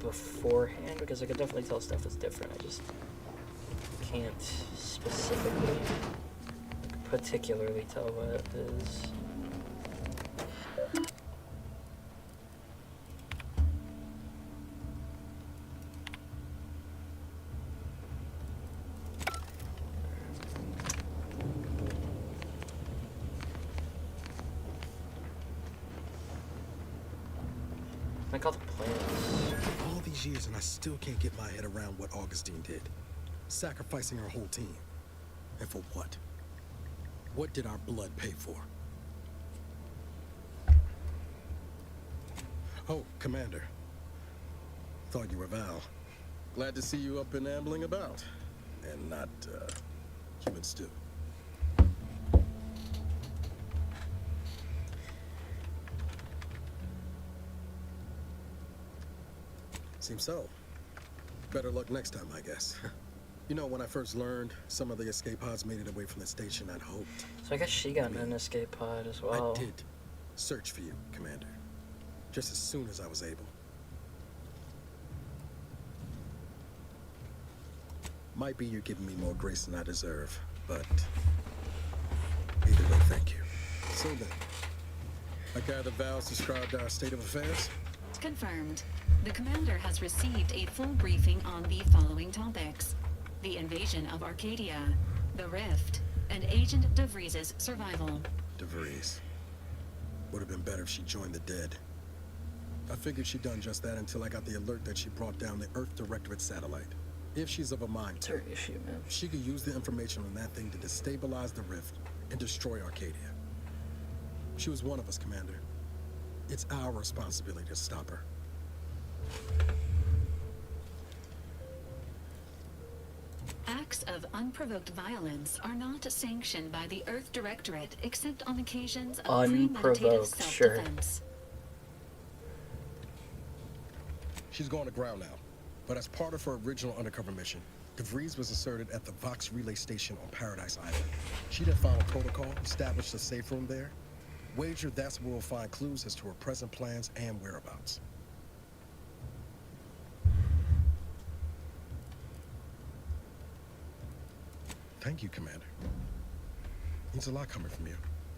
beforehand, because I could definitely tell stuff is different. I just can't specifically, particularly tell what it is. I call the plans. All these years and I still can't get my head around what Augustine did. Sacrificing our whole team. And for what? What did our blood pay for? Oh, Commander. Thought you were Val. Glad to see you up and ambling about. And not, human stew. Seems so. Better luck next time, I guess. You know, when I first learned some of the escape pods made it away from the station, I'd hoped. So I guess she got an escape pod as well. I did search for you, Commander. Just as soon as I was able. Might be you're giving me more grace than I deserve, but either way, thank you. So then, I gather Val's described our state of affairs? Confirmed. The commander has received a full briefing on the following topics: the invasion of Arcadia, the Rift, and Agent DeVries's survival. DeVries. Would have been better if she joined the dead. I figured she'd done just that until I got the alert that she brought down the Earth Directorate satellite. If she's of a mind to, it's her issue, man. She could use the information on that thing to destabilize the Rift and destroy Arcadia. She was one of us, Commander. It's our responsibility to stop her. acts of unprovoked violence are not sanctioned by the Earth Directorate except on occasions of premeditated Unprovoked, sure. self-defense. She's going to ground now, but as part of her original undercover mission, DeVries was inserted at the Vox relay station on Paradise Island. She then found a protocol, established a safe room there. Wager that's where we'll find clues as to her present plans and whereabouts. Thank you, Commander. Means a lot coming from you.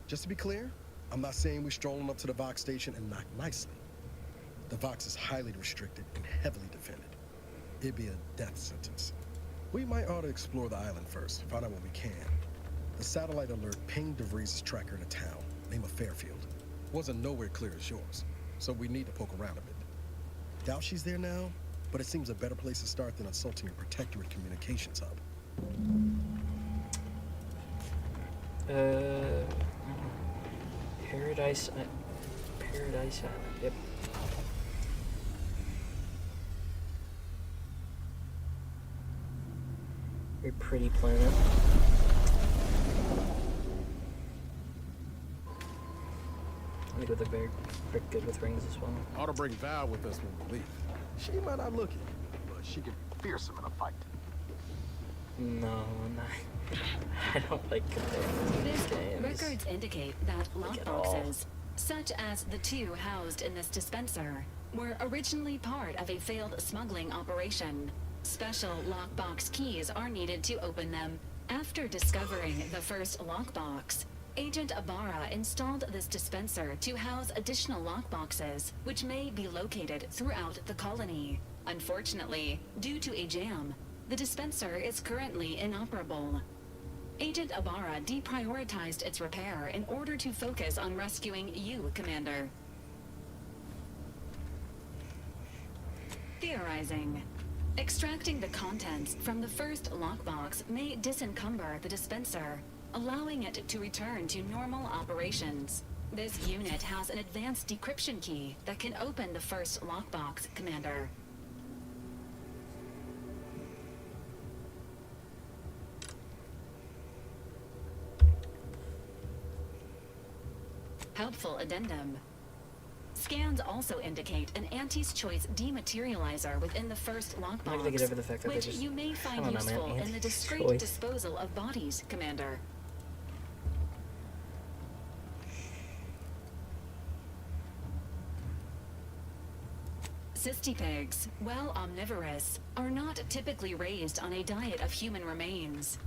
Just to be clear, I'm not saying we're strolling up to the Vox station and knock nicely. The Vox is highly restricted and heavily defended. It'd be a death sentence. We might ought to explore the island first, find out what we can. The satellite alert pinged DeVries' tracker in a town, name of Fairfield. Wasn't nowhere clear as yours, so we need to poke around a bit. Doubt she's there now, but it seems a better place to start than insulting your Protectorate communications hub. Paradise Island, yep. Very pretty planet. I think it would look very good with rings as well. Ought to bring Val with us when we leave. She might not look it, but she can be fearsome in a fight. No, I don't like comparing these games. Records indicate that lockboxes, such as the two housed in this dispenser, were originally part of a failed smuggling operation. Special lockbox keys are needed to open them. After discovering the first lockbox, Agent Ibarra installed this dispenser to house additional lockboxes, which may be located throughout the colony. Unfortunately, due to a jam, the dispenser is currently inoperable. Agent Ibarra deprioritized its repair in order to focus on rescuing you, Commander. Theorizing. Extracting the contents from the first lockbox may disencumber the dispenser, allowing it to return to normal operations. This unit has an advanced decryption key that can open the first lockbox, Commander. Helpful addendum. Scans also indicate an Auntie's Choice dematerializer within the first I'm not gonna get over the fact lockbox, that they which just, you may I find don't know, man, useful in the Auntie's discreet Choice. disposal of bodies, Commander. Cystipegs, while omnivorous, are not typically raised on a diet of human remains.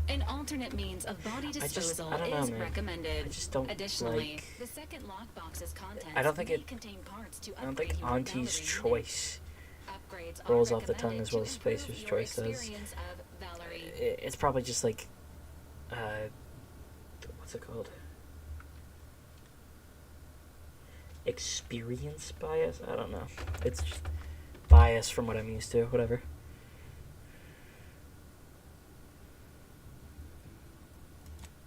An alternate means of body disposal I don't know, is man. recommended. I just don't Additionally, like... the second lockbox's contents I don't think may it... contain parts to I don't think upgrade your Auntie's Valerie unit. Choice Upgrades rolls are off the tongue recommended as well to as improve Spacer's your Choice does. experience of Valerie. It's probably just like... what's it called? Experience bias? I don't know. It's just bias from what I'm used to, whatever.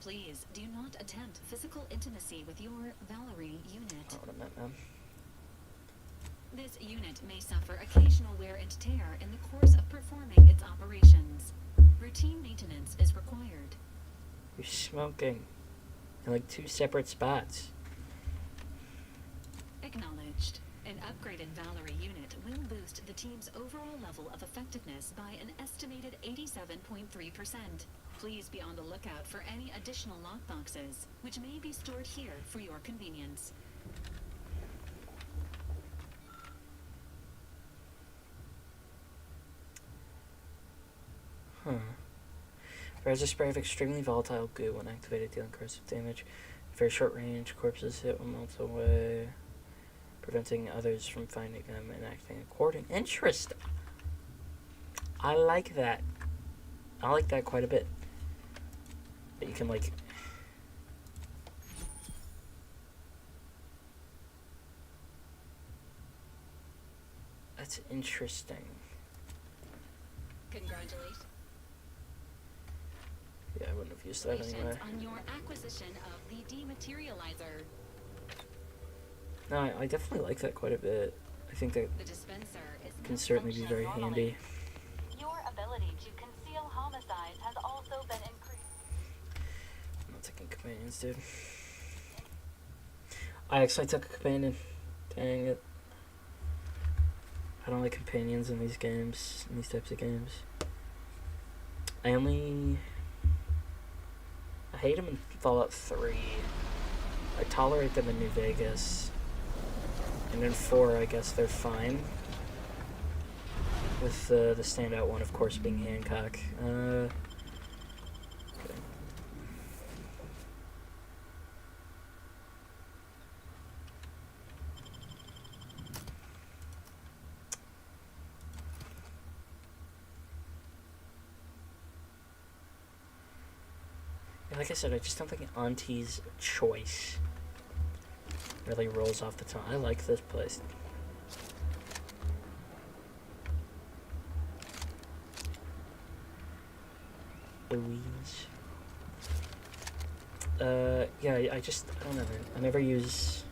Please do not attempt physical intimacy with your Valerie unit. I don't know what I meant, man. This unit may suffer occasional wear and tear in the course of performing its operations. Routine maintenance is required. You're smoking in like two separate spots. Acknowledged. An upgraded Valerie unit will boost the team's overall level of effectiveness by an estimated 87.3%. Please be on the lookout for any additional lockboxes, which may be stored here for your convenience. Fires a spray of extremely volatile goo when activated, dealing corrosive damage. Very short range, corpses hit when melts away, preventing others from finding them and acting according. Interesting. I like that. I like that quite a bit. That you can like... That's interesting. Congratulations. Yeah, I wouldn't have used that anyway. On your acquisition of the dematerializer. No, I definitely like that quite a bit. I think that The dispenser is can certainly be very handy. Your ability to conceal homicides companions, dude. I actually took a companion. Dang it. I don't like companions in these games, in these types of games. I hate them in Fallout 3. I tolerate them in New Vegas. And in 4, I guess they're fine. With the standout one, of course, being Hancock. Okay. Like I said, I just don't think Auntie's Choice really rolls off the tongue. I like this place. Louise. Yeah, I don't know, man. I never use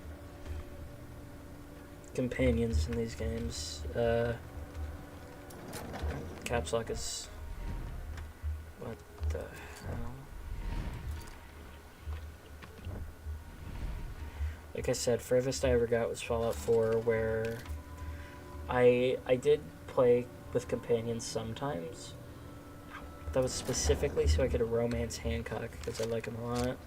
companions in these games. Caps lock is... What the hell? Like I said, furthest I ever got was Fallout 4, where I did play with companions sometimes. But that was specifically so I could romance Hancock, because I like him a lot.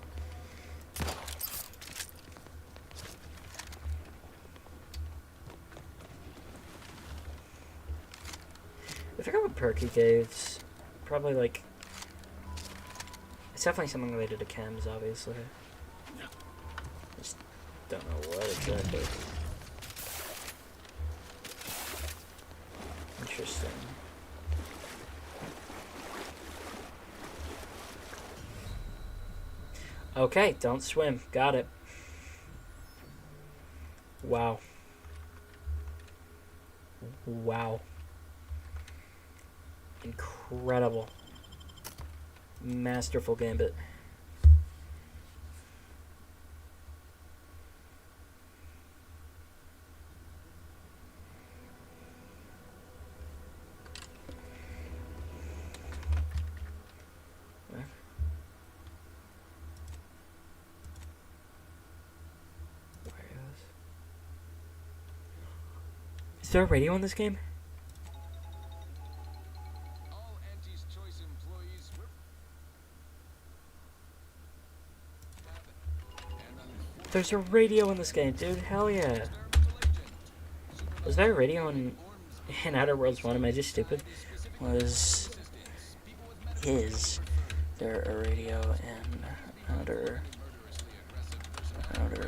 I forgot what perk he gave. Probably like... It's definitely something related to chems, obviously. Just don't know what exactly. Interesting. Okay, don't swim. Got it. Wow. Wow. Incredible. Masterful gambit. Is there a radio in this game? There's a radio in this game, dude. Hell yeah. Was there a radio in Outer Worlds 1? Am I just stupid? Is there a radio in Outer Worlds?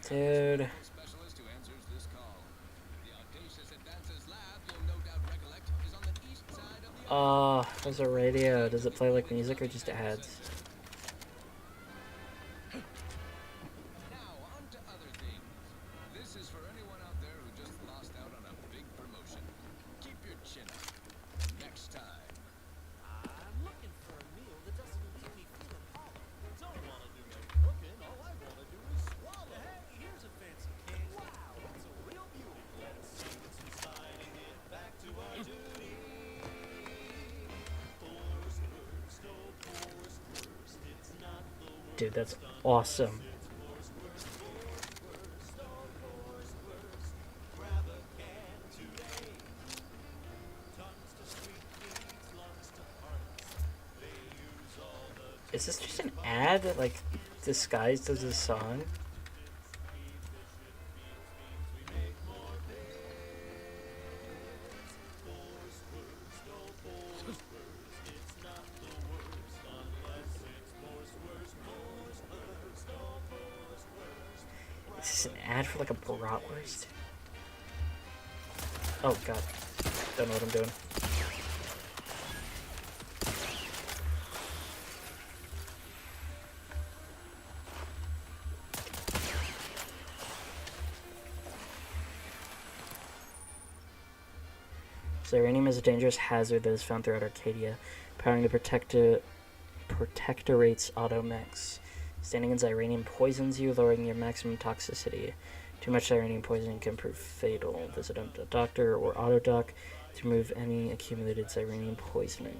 Dude. Oh, there's a radio. Does it play like music or just ads? Dude, that's awesome. Is this just an ad, like, disguised as a song? Is this an ad for, like, a bratwurst? Oh, God. Don't know what I'm doing. Uranium is a dangerous hazard that is found throughout Arcadia, powering the Protectorate's automechs. Standing in uranium poisons you, lowering your maximum toxicity. Too much cyanide poisoning can prove fatal. Visit a doctor or autodoc to remove any accumulated cyanide poisoning.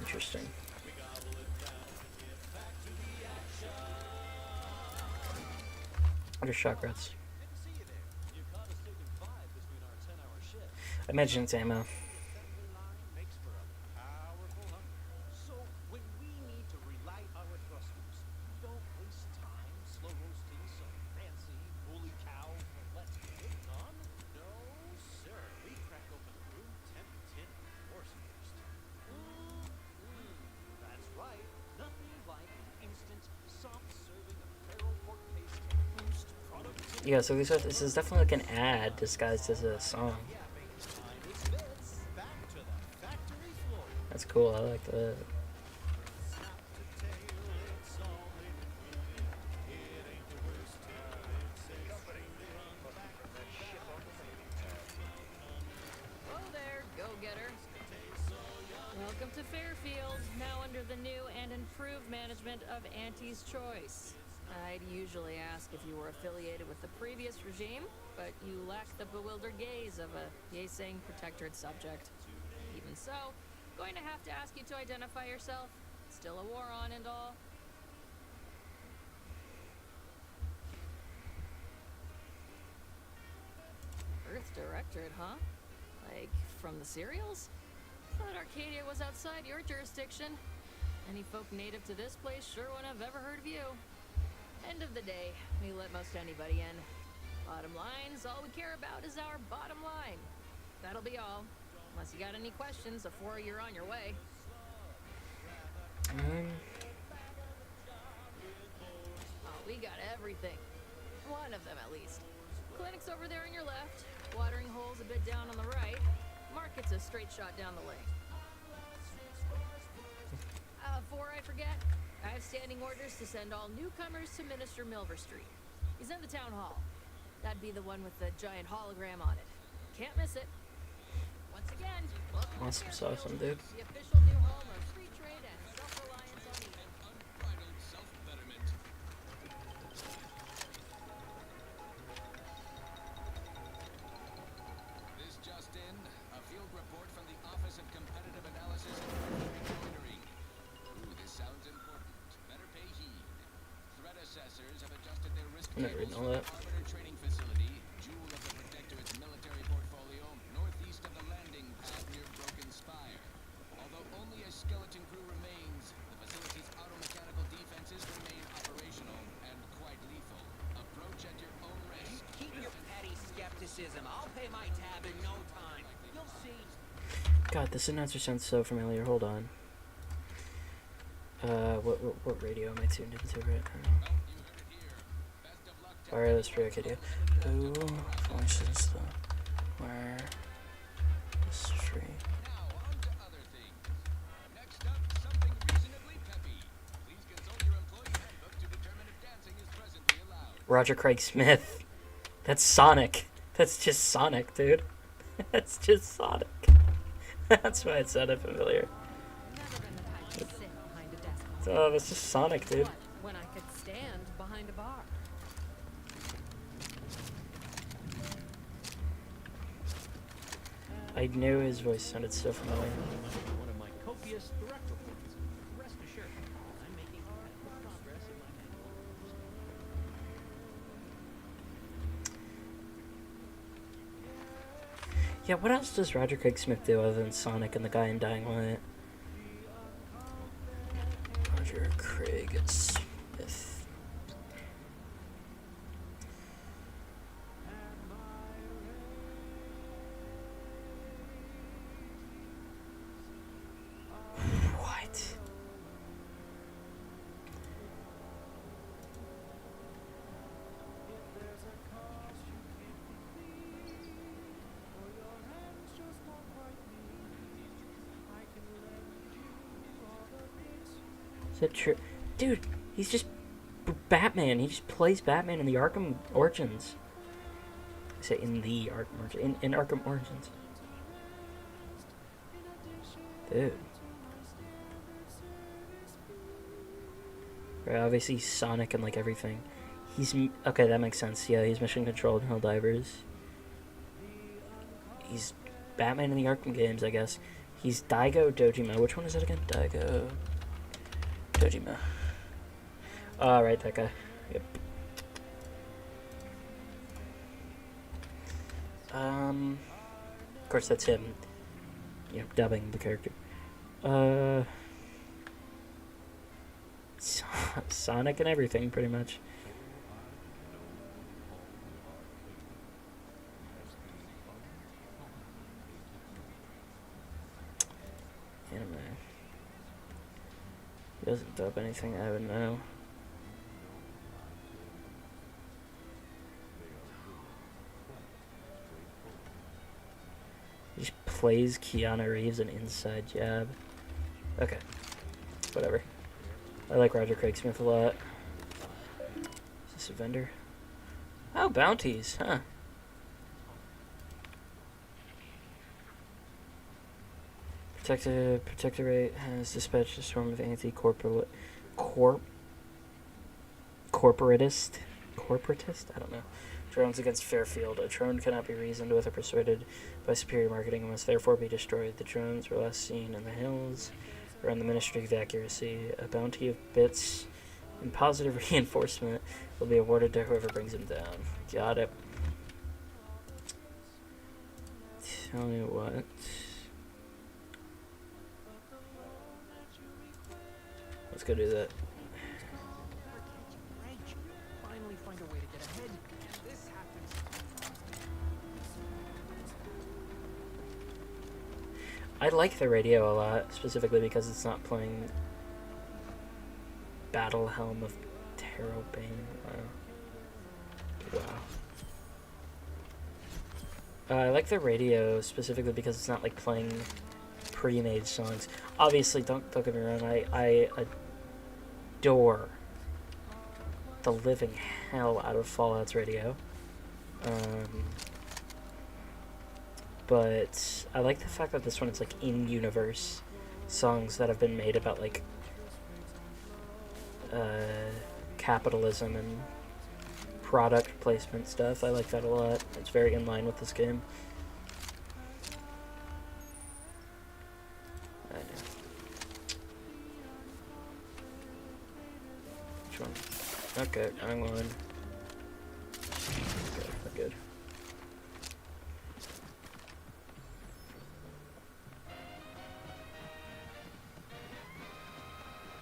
Interesting. Under shock rods. I imagine it's ammo. Yeah, so this is definitely like an ad disguised as a song. That's cool, I like that. Hello there, go-getter. Welcome to Fairfield, now under the new and improved management of Auntie's Choice. I'd usually ask if you were affiliated with the previous regime, but you lack the bewildered gaze of a yay-saying protectorate subject. Even so, going to have to ask you to identify yourself. Still a war on and all. Earth Directorate, huh? Like, from the serials? Thought Arcadia was outside your jurisdiction. Any folk native to this place sure wouldn't have ever heard of you. End of the day, we let most anybody in. Bottom line's all we care about is our bottom line. That'll be all. Unless you got any questions before you're on your way. Oh, we got everything. One of them, at least. Clinic's over there on your left. Watering hole's a bit down on the right. Market's a straight shot down the lane. Before I forget, I have standing orders to send all newcomers to Minister Milver Street. He's in the town hall. That'd be the one with the giant hologram on it. Can't miss it. Once again, Awesome, awesome, dude. the official new home of free trade and self-reliance on Eden. Unbridled self-betterment. This just in, a field report from the Office of Competitive Analysis and Reconnoitering. Ooh, this sounds important. Better pay heed. Threat assessors have adjusted their risk Never tables know for that. the Arbiter Training Facility, jewel of the Protectorate's military portfolio, northeast of the landing pad near Broken Spire. Although only a skeleton crew remains, the facility's automechanical defenses remain operational and quite lethal. Approach at your own risk. Keep your petty skepticism. I'll pay my tab in no time. You'll see. God, this announcer sounds so familiar. Hold on. What radio am I tuned into right now? Wireless for Arcadia. Who voices the where is free? Roger Craig Smith. That's Sonic. That's just Sonic, dude. That's just Sonic. That's why it sounded familiar. Oh, that's just Sonic, dude. When I could stand behind a bar. I knew his voice sounded so familiar. One of my copious direct reports. Rest assured, I'm making progress in my Yeah, what else does Roger Craig Smith do other than Sonic and the guy in Dying Light? Roger Craig Smith. What? Is that true? Dude, he's just Batman. He just plays Batman in the Arkham Origins. I say in the Arkham Origins. In Arkham Origins. Dude. Right, obviously Sonic and like everything. Okay, that makes sense. Yeah, he's mission control in Helldivers. He's Batman in the Arkham games, I guess. He's Daigo Dojima. Which one is that again? Daigo Dojima. Right, that guy. Yep. Of course, that's him. You know, dubbing the character. Sonic and everything, pretty much. Anime. He doesn't dub anything I would know. He just plays Keanu Reeves an inside jab. Okay. Whatever. I like Roger Craig Smith a lot. Is this a vendor? Oh, bounties, huh? Protectorate has dispatched a swarm of corporatist? I don't know. Drones against Fairfield. A drone cannot be reasoned with or persuaded by superior marketing and must therefore be destroyed. The drones were last seen in the hills around the Ministry of Accuracy. A bounty of bits and positive reinforcement will be awarded to whoever brings them down. Got it. Tell me what. Let's go do that. Finally find a way to get ahead. This happens. I like the radio a lot, specifically because it's not playing Battle Helm of Terrobane. Wow. I like the radio specifically because it's not like playing pre-made songs. Obviously, don't get me wrong, I adore the living hell out of Fallout's radio. But I like the fact that this one is like in-universe songs that have been made about like capitalism and product placement stuff. I like that a lot. It's very in line with this game. I know. Which one? Okay, I'm on. Okay, we're good.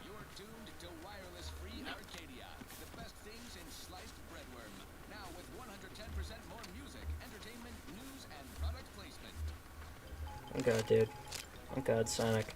You're tuned to Wireless Free Arcadia, the best things in sliced breadworm. Now with 110% more music, entertainment, news, and product placement. Oh god, dude. Oh god, Sonic.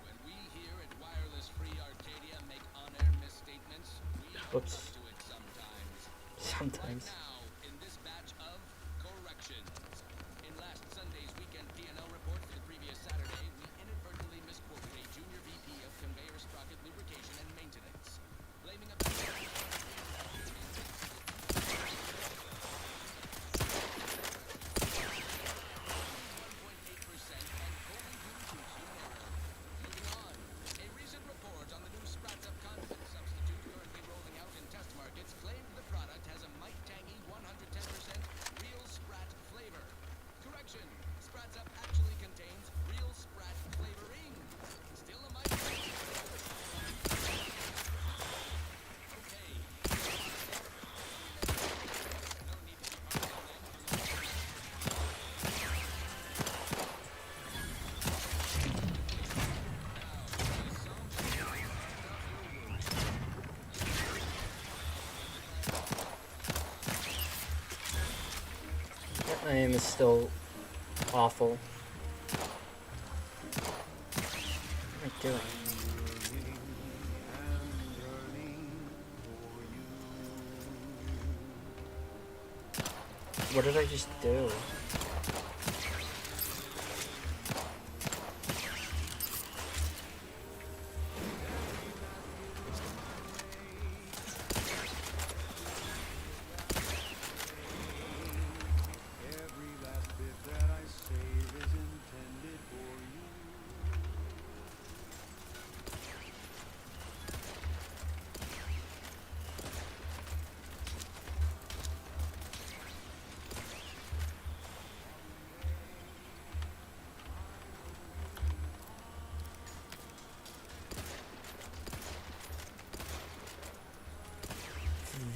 When we here at Wireless Free Arcadia make on-air misstatements, we own up Whoops. to it sometimes. Sometimes. Right now, in this batch of corrections. In last Sunday's weekend P&L report for the previous Saturday, we inadvertently misquoted a junior VP of conveyor sprocket lubrication and maintenance, blaming a A recent report on the new Sprats-Up condiment substitute currently rolling out in test markets claimed the product has a might tangy 110% real Sprat flavor. Correction, Sprats-Up actually contains real Sprat flavoring. Still a might tangy. Okay. No need to be My aim is still awful. What am I doing? What did I just do?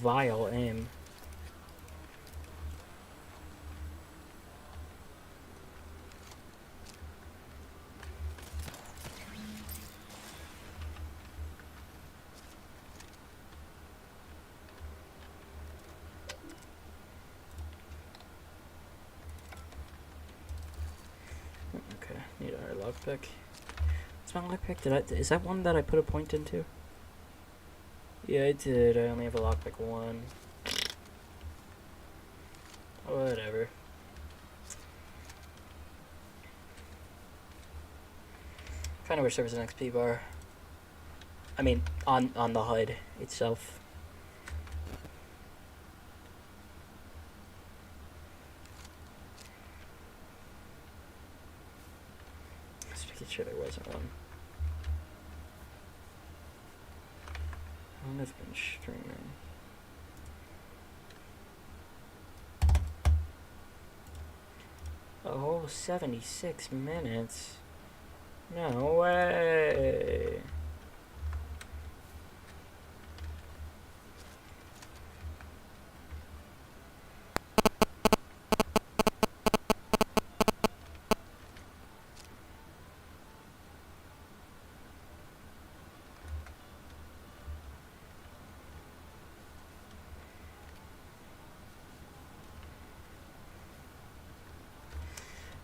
vile aim. Okay, need our lockpick. What's my lockpick? Is that one that I put a point into? Yeah, I did. I only have a lockpick 1. Whatever. Kinda wish there was an XP bar. I mean, on the HUD itself. Just making sure there wasn't one. I've been streaming. A whole 76 minutes? No way!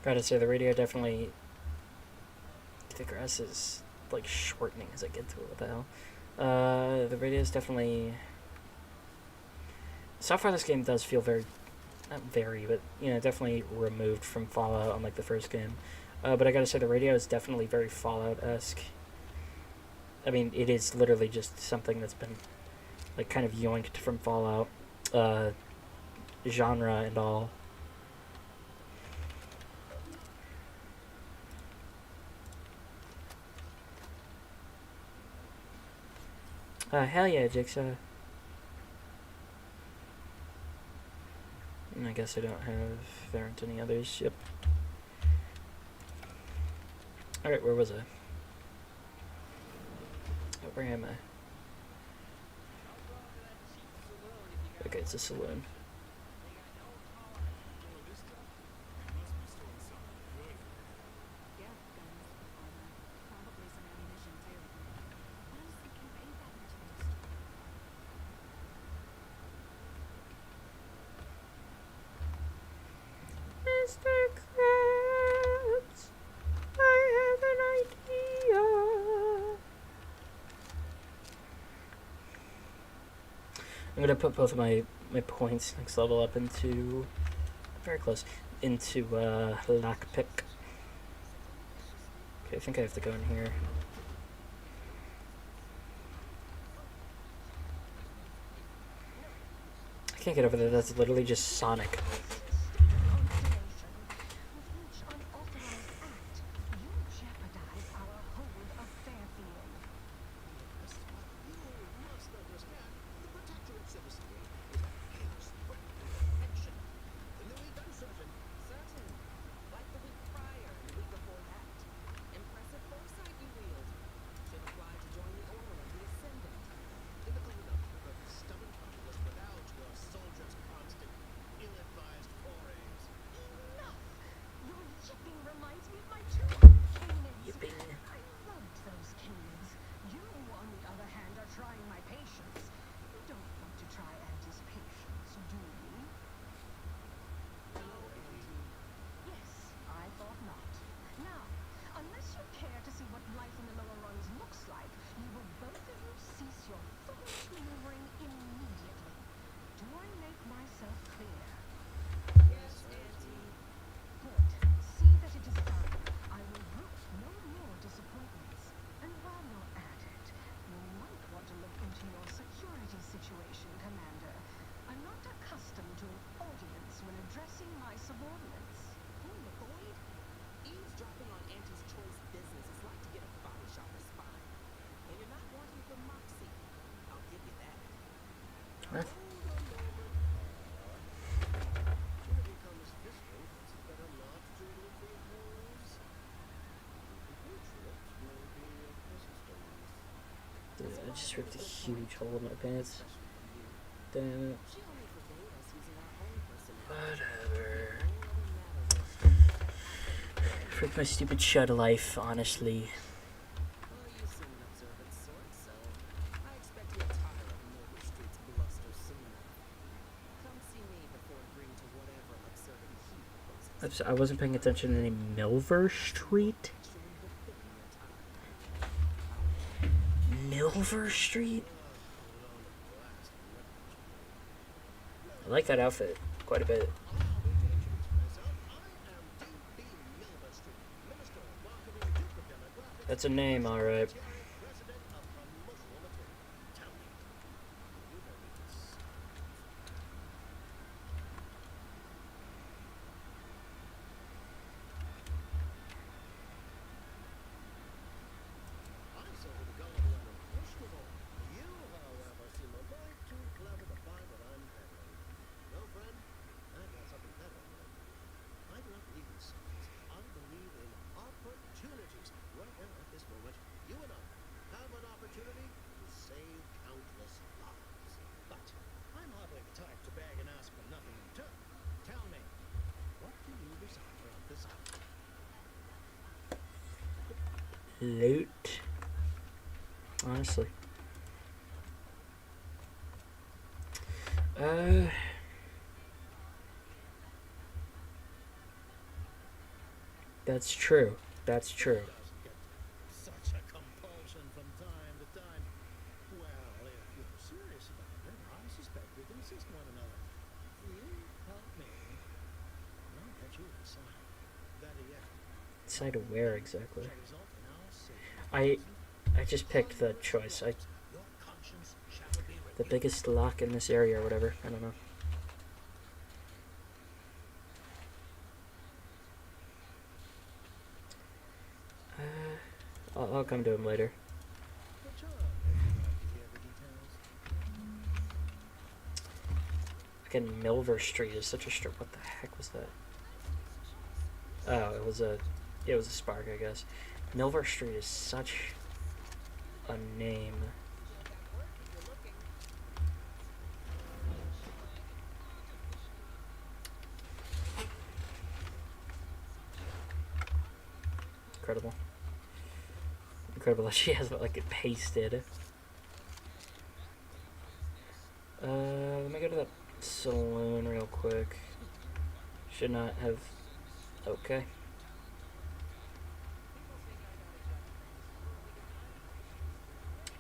Gotta say, the radio definitely... The grass is, like, shortening as I get to it. What the hell? The radio is definitely... So far, this game does feel very... Not very, but, you know, definitely removed from Fallout, unlike the first game. But I gotta say, the radio is definitely very Fallout-esque. I mean, it is literally just something that's been, like, kind of yoinked from Fallout. Genre and all. Hell yeah, Jigsaw. And I guess I don't have... There aren't any others. Yep. Alright, where was I? Oh, where am I? Okay, it's a saloon. Mr. Krabs, I have an idea. I'm gonna put both of my points next level up into, very close, into lockpick. Okay, I think I have to go in here. I can't get over there, that's literally just Sonic. I just ripped a huge hole in my pants. Damn it. Whatever. Frick my stupid shed life, honestly. I wasn't paying attention to any Milver Street? Milver Street? I like that outfit quite a bit. That's a name, alright. Loot. Honestly. That's true. That's true. Such a compulsion from time to time. Well, if you're serious about it, I suspect we can assist one another. You help me. I'll get you inside. Better yet. Inside of where exactly? I just picked the choice. The biggest lock in this area or whatever. I don't know. I'll come to him later. Again, Milver Street is such a strip. What the heck was that? Oh, it was a spark, I guess. Milver Street is such a name. Incredible. Incredible that she has it like it pasted. Let me go to that saloon real quick. Should not have. Okay.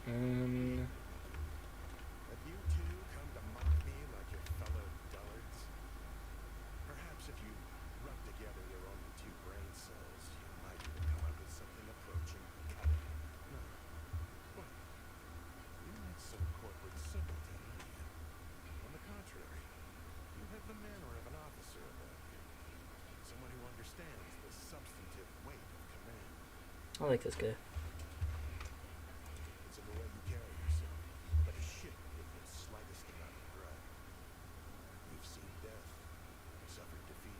Have you two come to mock me like your fellow dullards? Perhaps if you rub together your only 2 brain cells, you might even come up with something approaching cutting. No. What? You're not some corporate simpleton, are you? On the contrary, you have the manner of an officer about you. Someone who understands the substantive weight of command. I like this guy. It's in the way you carry yourself, like a ship with the slightest amount of dread. You've seen death, suffered defeat.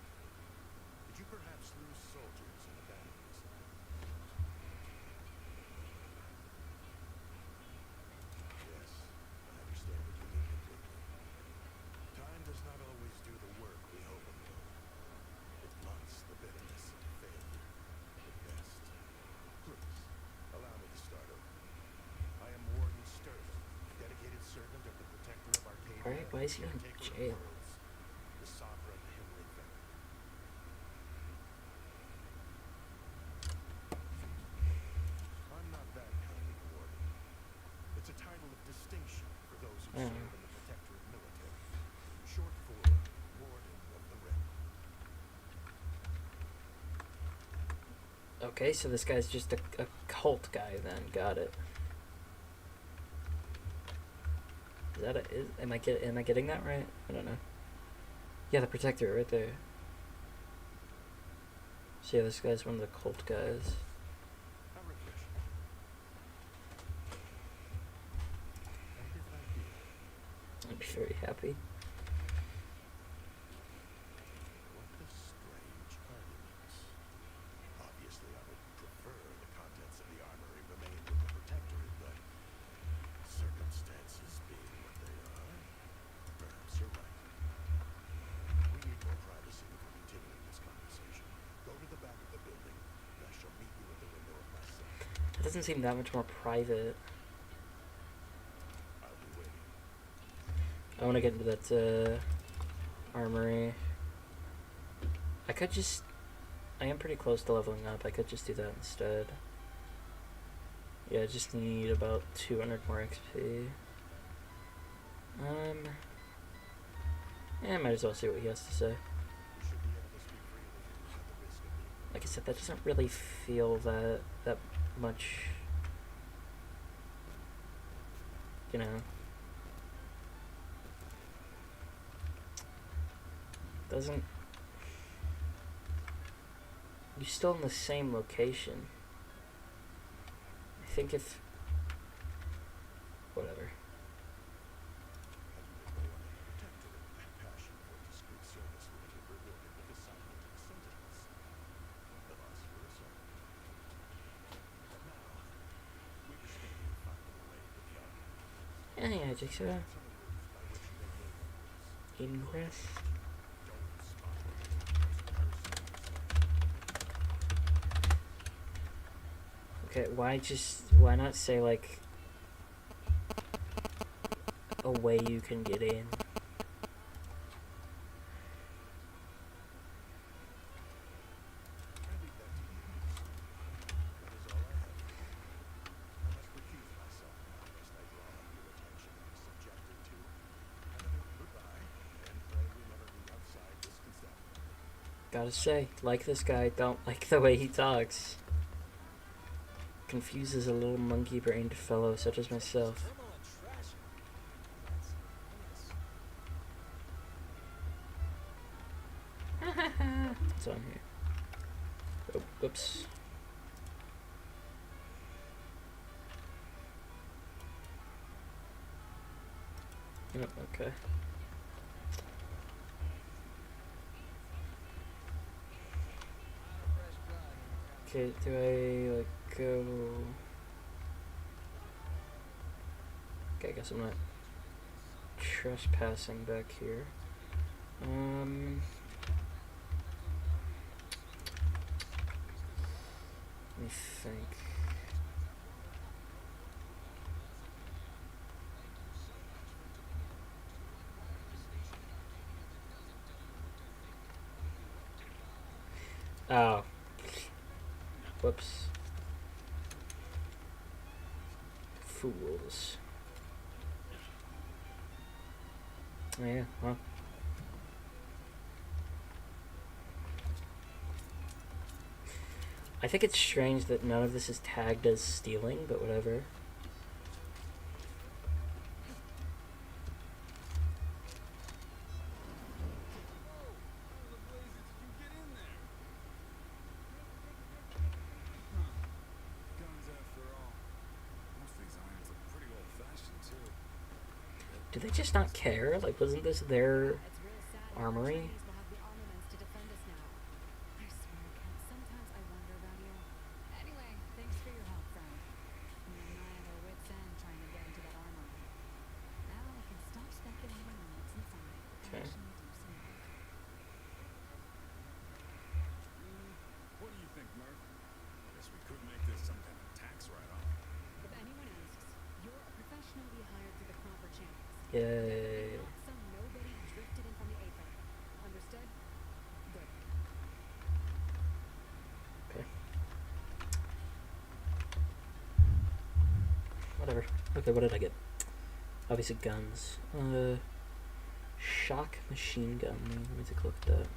Did you perhaps lose soldiers in a battle this time? Yes, I understand what you mean completely. Time does not always do the work we hope it will. It blunts the bitterness of failure at best. Please, allow me to start over. I am Warden Sterling, dedicated servant of the protector of Arcadia. Alright, why is he in jail? The sovereign Henry Verne. I'm not that kind of warden. It's a title of distinction for those who serve in the protectorate military. Short for Warden of the Rim. Okay, so this guy's just a cult guy then. Got it. Is that am I getting that right? I don't know. Yeah, the protector right there. So yeah, this guy's one of the cult guys. I'd be very happy. What a strange arguments. Obviously, I would prefer the contents of the armory remained with the protectorate, but circumstances being what they are, doesn't seem that much more private. I want to get into that armory. I could just... I am pretty close to leveling up. I could just do that instead. Yeah, I just need about 200 more XP. Yeah, I might as well see what he has to say. Like I said, that doesn't really feel that much, you know. Doesn't... You're still in the same location. I think if... Whatever. Yeah, I think so. Ingress. Okay, why not say, like, a way you can get in? Gotta say, like this guy, don't like the way he talks. Confuses a little monkey-brained fellow such as myself. What's on here? Oh, whoops. Oh, okay. Okay, do I, like, go... Okay, I guess I'm not trespassing back here. Let me think. Oh. Whoops. Fools. Oh, yeah, well. I think it's strange that none of this is tagged as stealing, but whatever. Do they just not care? Like, wasn't this their armory? Okay. What do you think, Murph? I guess we could make this some kind of tax write-off. If anyone asks, you're a professionally hired to the proper channels. Yay. Not some nobody drifted in from the Aether. Understood? Good. Okay. Whatever. Okay, what did I get? Obviously guns. Shock machine gun. Let me take a look at that.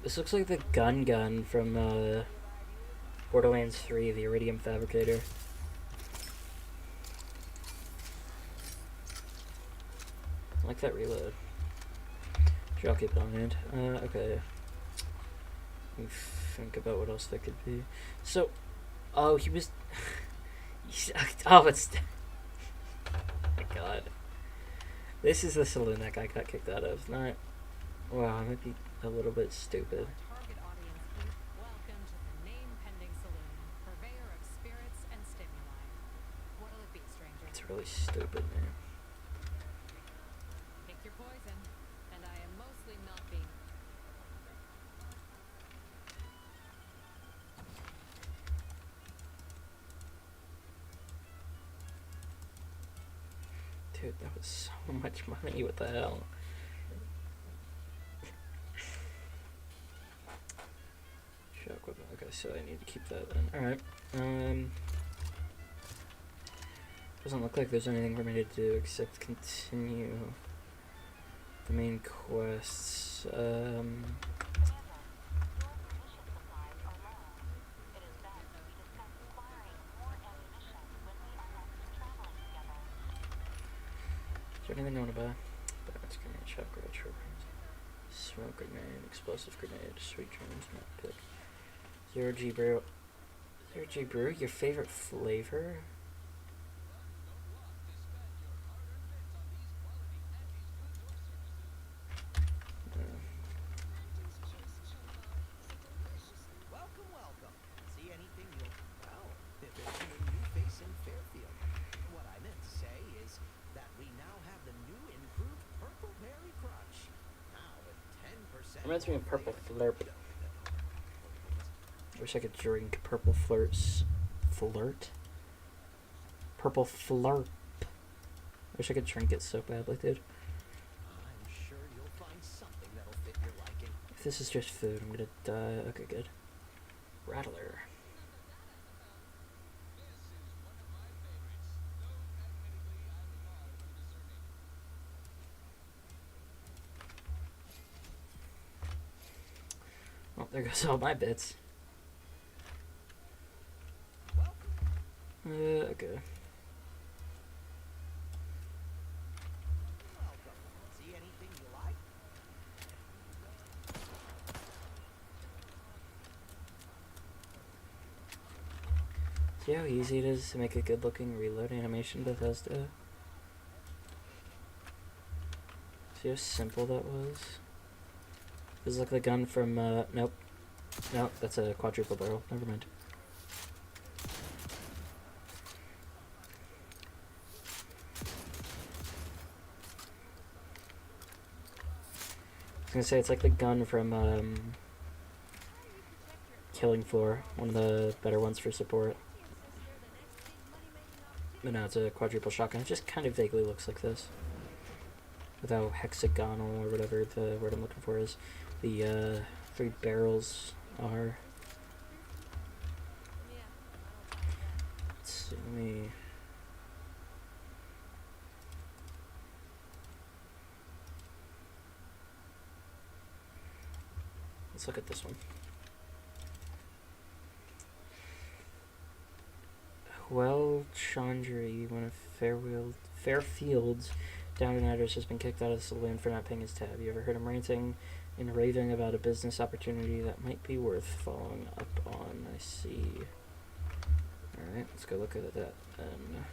This looks like the gun from Borderlands 3, the Iridium Fabricator. I like that reload. Sure, I'll keep it on hand. Okay. Let me think about what else that could be. So, oh, he was... oh, it's... oh my god. This is the saloon that guy got kicked out of. Not... Wow, I might be a little bit stupid. Target audience, please. Welcome to the name-pending saloon, purveyor of spirits and stimuli. What'll it be, stranger? It's really stupid, man. Pick your poison, and I am mostly not being... Dude, that was so much money. What the hell? Shock weapon. Okay, so I need to keep that in. Alright. Doesn't look like there's anything for me to do except continue the main quests. Is there anything I want to buy? Balance grenade, shock grenade, short range, smoke grenade, explosive grenade, sweet dreams, map pick. 0G brew. 0G brew, your favorite flavor? Welcome, welcome. See anything you'll... Oh, there's a new face in Fairfield. What I meant to say is that we now have the new improved Purple Berry Crunch. Now with 10%... Reminds me of Purple Flurp. Wish I could drink Purple Flirt's... Flirt? Purple Flurp. Wish I could drink it so badly, dude. I'm sure you'll find something that'll fit your liking. If this is just food, I'm gonna die. Okay, good. Rattler. Well, there goes all my bits. Okay. Welcome. See anything you like? See how easy it is to make a good looking reload animation, Bethesda? See how simple that was? This is like the gun from, nope. No, that's a quadruple barrel. Never mind. I was gonna say, it's like the gun from, Killing Floor. One of the better ones for support. But no, it's a quadruple shotgun. It just kind of vaguely looks like this. Without hexagonal or whatever the word I'm looking for is. The, 3 barrels are. Let's see, let me... Let's look at this one. Well, Chandri, one of Fairfield's Downtoners, has been kicked out of the saloon for not paying his tab. You ever heard him ranting and raving about a business opportunity that might be worth following up on? I see. Alright, let's go look at that then.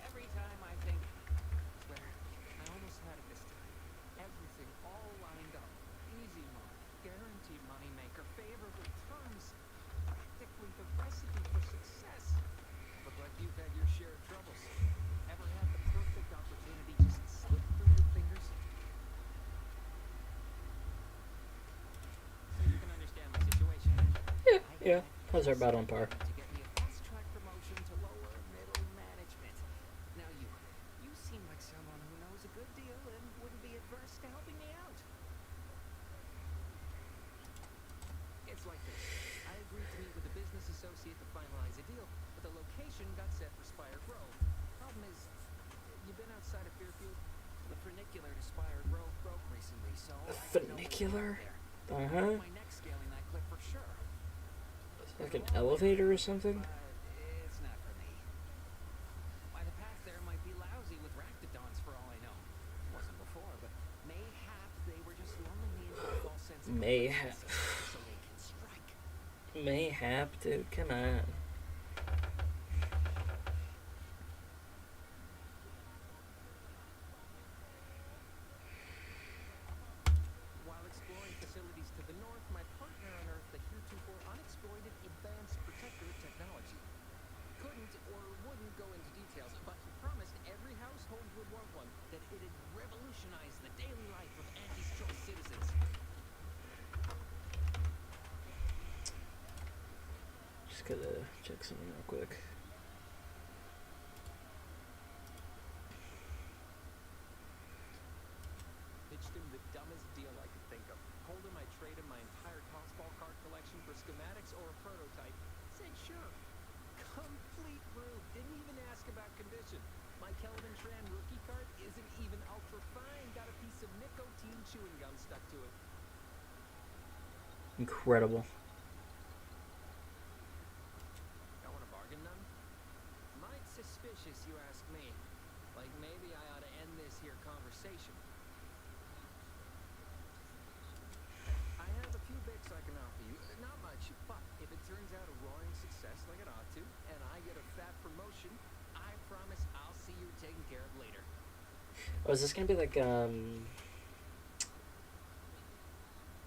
Every time I think, swear, I almost had it this time. Everything all lined up. Easy money, guaranteed money maker, favorable terms. Practically the recipe for success. Look like you've had your share of troubles. Ever had the perfect opportunity just slip through your fingers? So you can understand my situation. Yeah, those are about on par. To get me a fast-track promotion to lower middle management. Now you seem like someone who knows a good deal and wouldn't be adverse to helping me out. It's like this. I agreed to meet with a business associate to finalize a deal, but the location got set for Spire Grove. Problem is, you've been outside of Fairfield? The funicular to Spire Grove broke recently, so The I didn't know what was funicular? out there. Uh-huh. My neck's scaling that cliff for sure. Like an elevator or something? It's not for me. Why, the path there might be lousy with ractodons for all I know. Wasn't before, but mayhap they were just lulling me into a false sense of Mayhap. so they can strike. Mayhap, dude, come on. While exploring facilities to the north, my partner unearthed the heretofore unexploited advanced protectorate technology. Couldn't or wouldn't go into details, but he promised every household would want one, that it'd revolutionize the daily life of Anti's Choice citizens. Just gotta check something real quick. Pitched him the dumbest deal I could think of. Told him I traded my entire tossball card collection for schematics or a prototype. Said sure. Complete rube. Didn't even ask about condition. My Kelvin Tran rookie card isn't even ultra fine. Got a piece of nicotine chewing gum stuck to it. Incredible. Don't want to bargain none? Might suspicious, you ask me. Like maybe I ought to end this here conversation. I have a few bits I can offer you. Not much, but if it turns out a roaring success like it ought to, and I get a fat promotion, I promise I'll see you taken care of later. Oh, is this gonna be like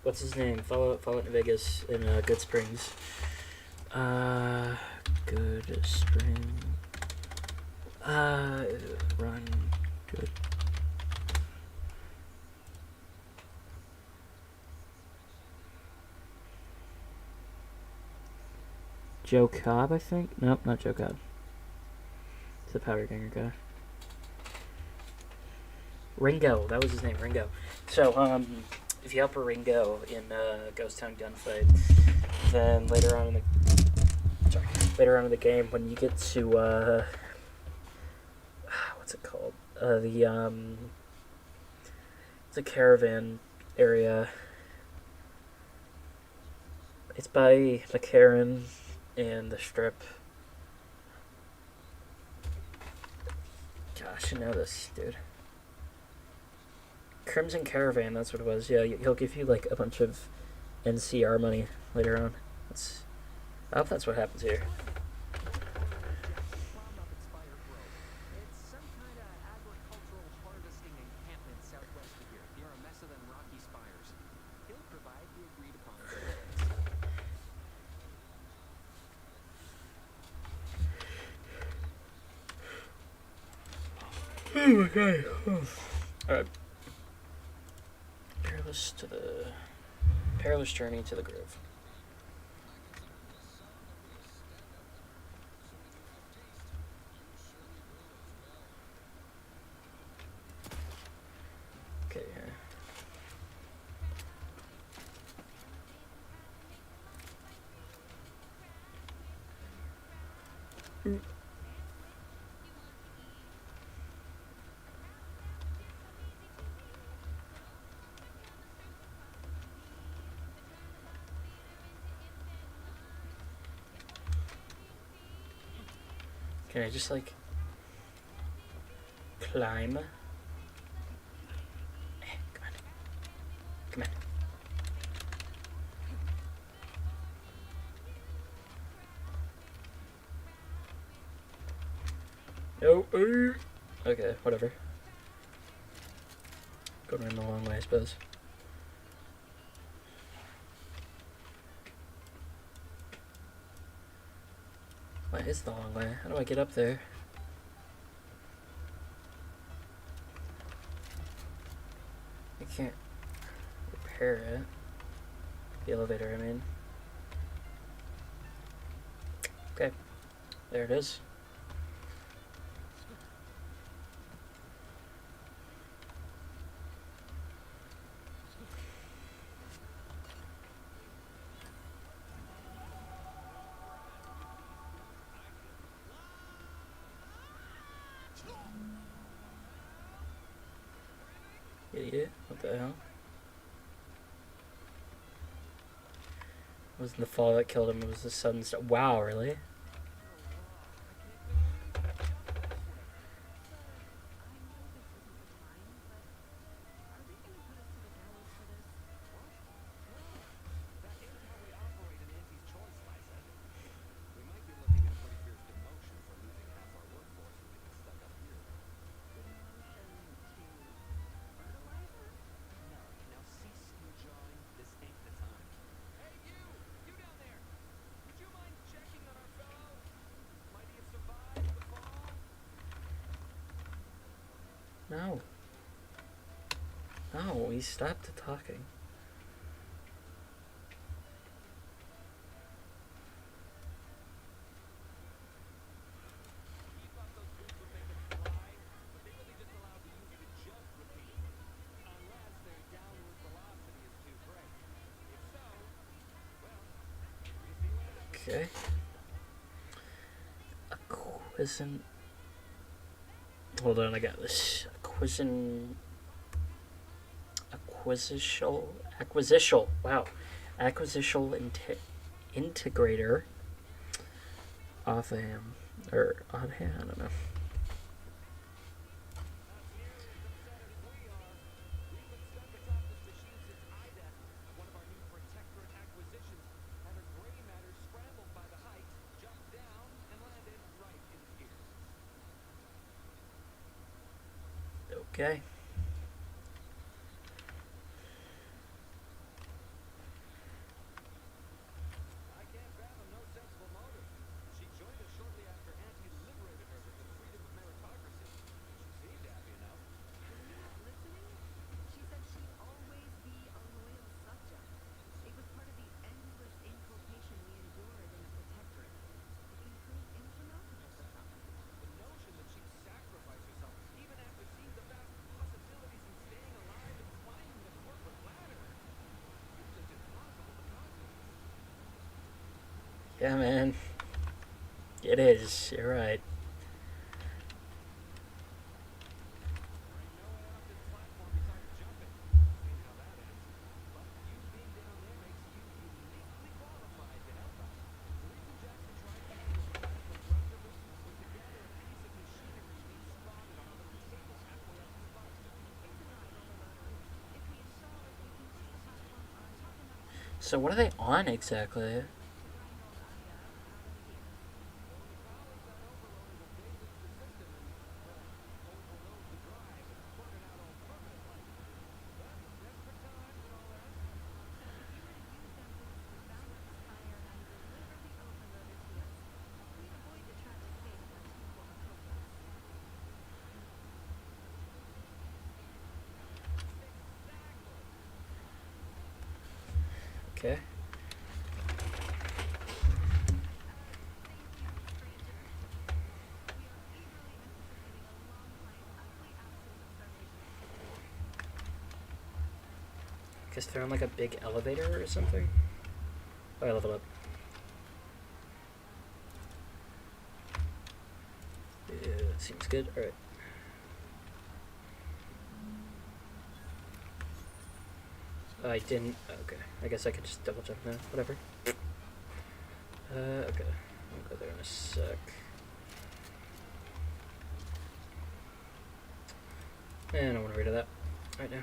what's his name? Fallout in Vegas in Good Springs. Good Spring. Run good. Joe Cobb, I think? Nope, not Joe Cobb. It's the Powder Ganger guy. Ringo, that was his name, Ringo. So, if you help a Ringo in Ghost Town Gunfight, then later on in the game, when you get to what's it called? It's a caravan area. It's by McCarran and the Strip. Gosh, you know this, dude. Crimson Caravan, that's what it was. Yeah, he'll give you like a bunch of NCR money later on. I hope that's what happens here. It's some kind of agricultural harvesting encampment southwest of here, near a mess of them rocky spires. He'll provide the agreed upon service. Oh my god. Alright. Perilous journey to the grove. Okay, yeah. Can I just like climb? Come on. Come on. No. Okay, whatever. Going around the long way, I suppose. What is the long way? How do I get up there? I can't repair it. The elevator, I mean. Okay. There it is. Idiot. What the hell? It wasn't the fall that killed him, it was the sudden stuff. Wow, really? No. No, he stopped talking. Okay. Acquisition. Hold on, I got this. Acquisitional. Wow. Acquisitional integrator. Offhand. Or offhand, I don't know. Okay. Yeah, man. It is. You're right. So what are they on exactly? Okay. Guess they're on like a big elevator or something. Oh, I leveled up. Yeah, that seems good. Alright. I didn't. Okay. I guess I could just double jump now. Whatever. Okay. I'll go there in a sec. And I don't want to read that right now.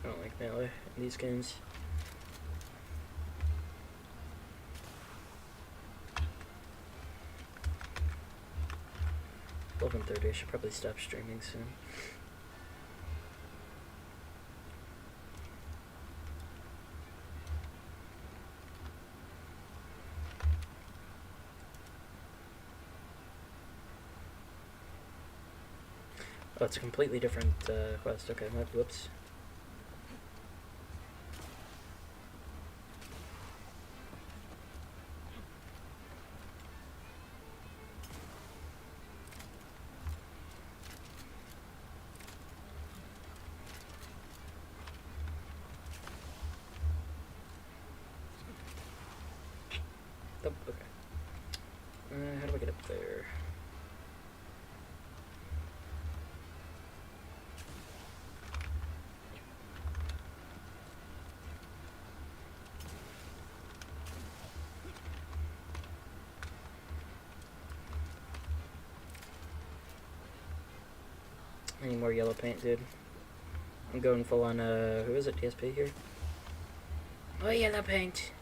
I don't like melee in these games. $11:30. I should probably stop streaming soon. Oh, it's a completely different quest. Okay, whoops. Oh, okay. How do I get up there? I need more yellow paint, dude. I'm going full on, who is it? DSP here? Oh, yellow paint!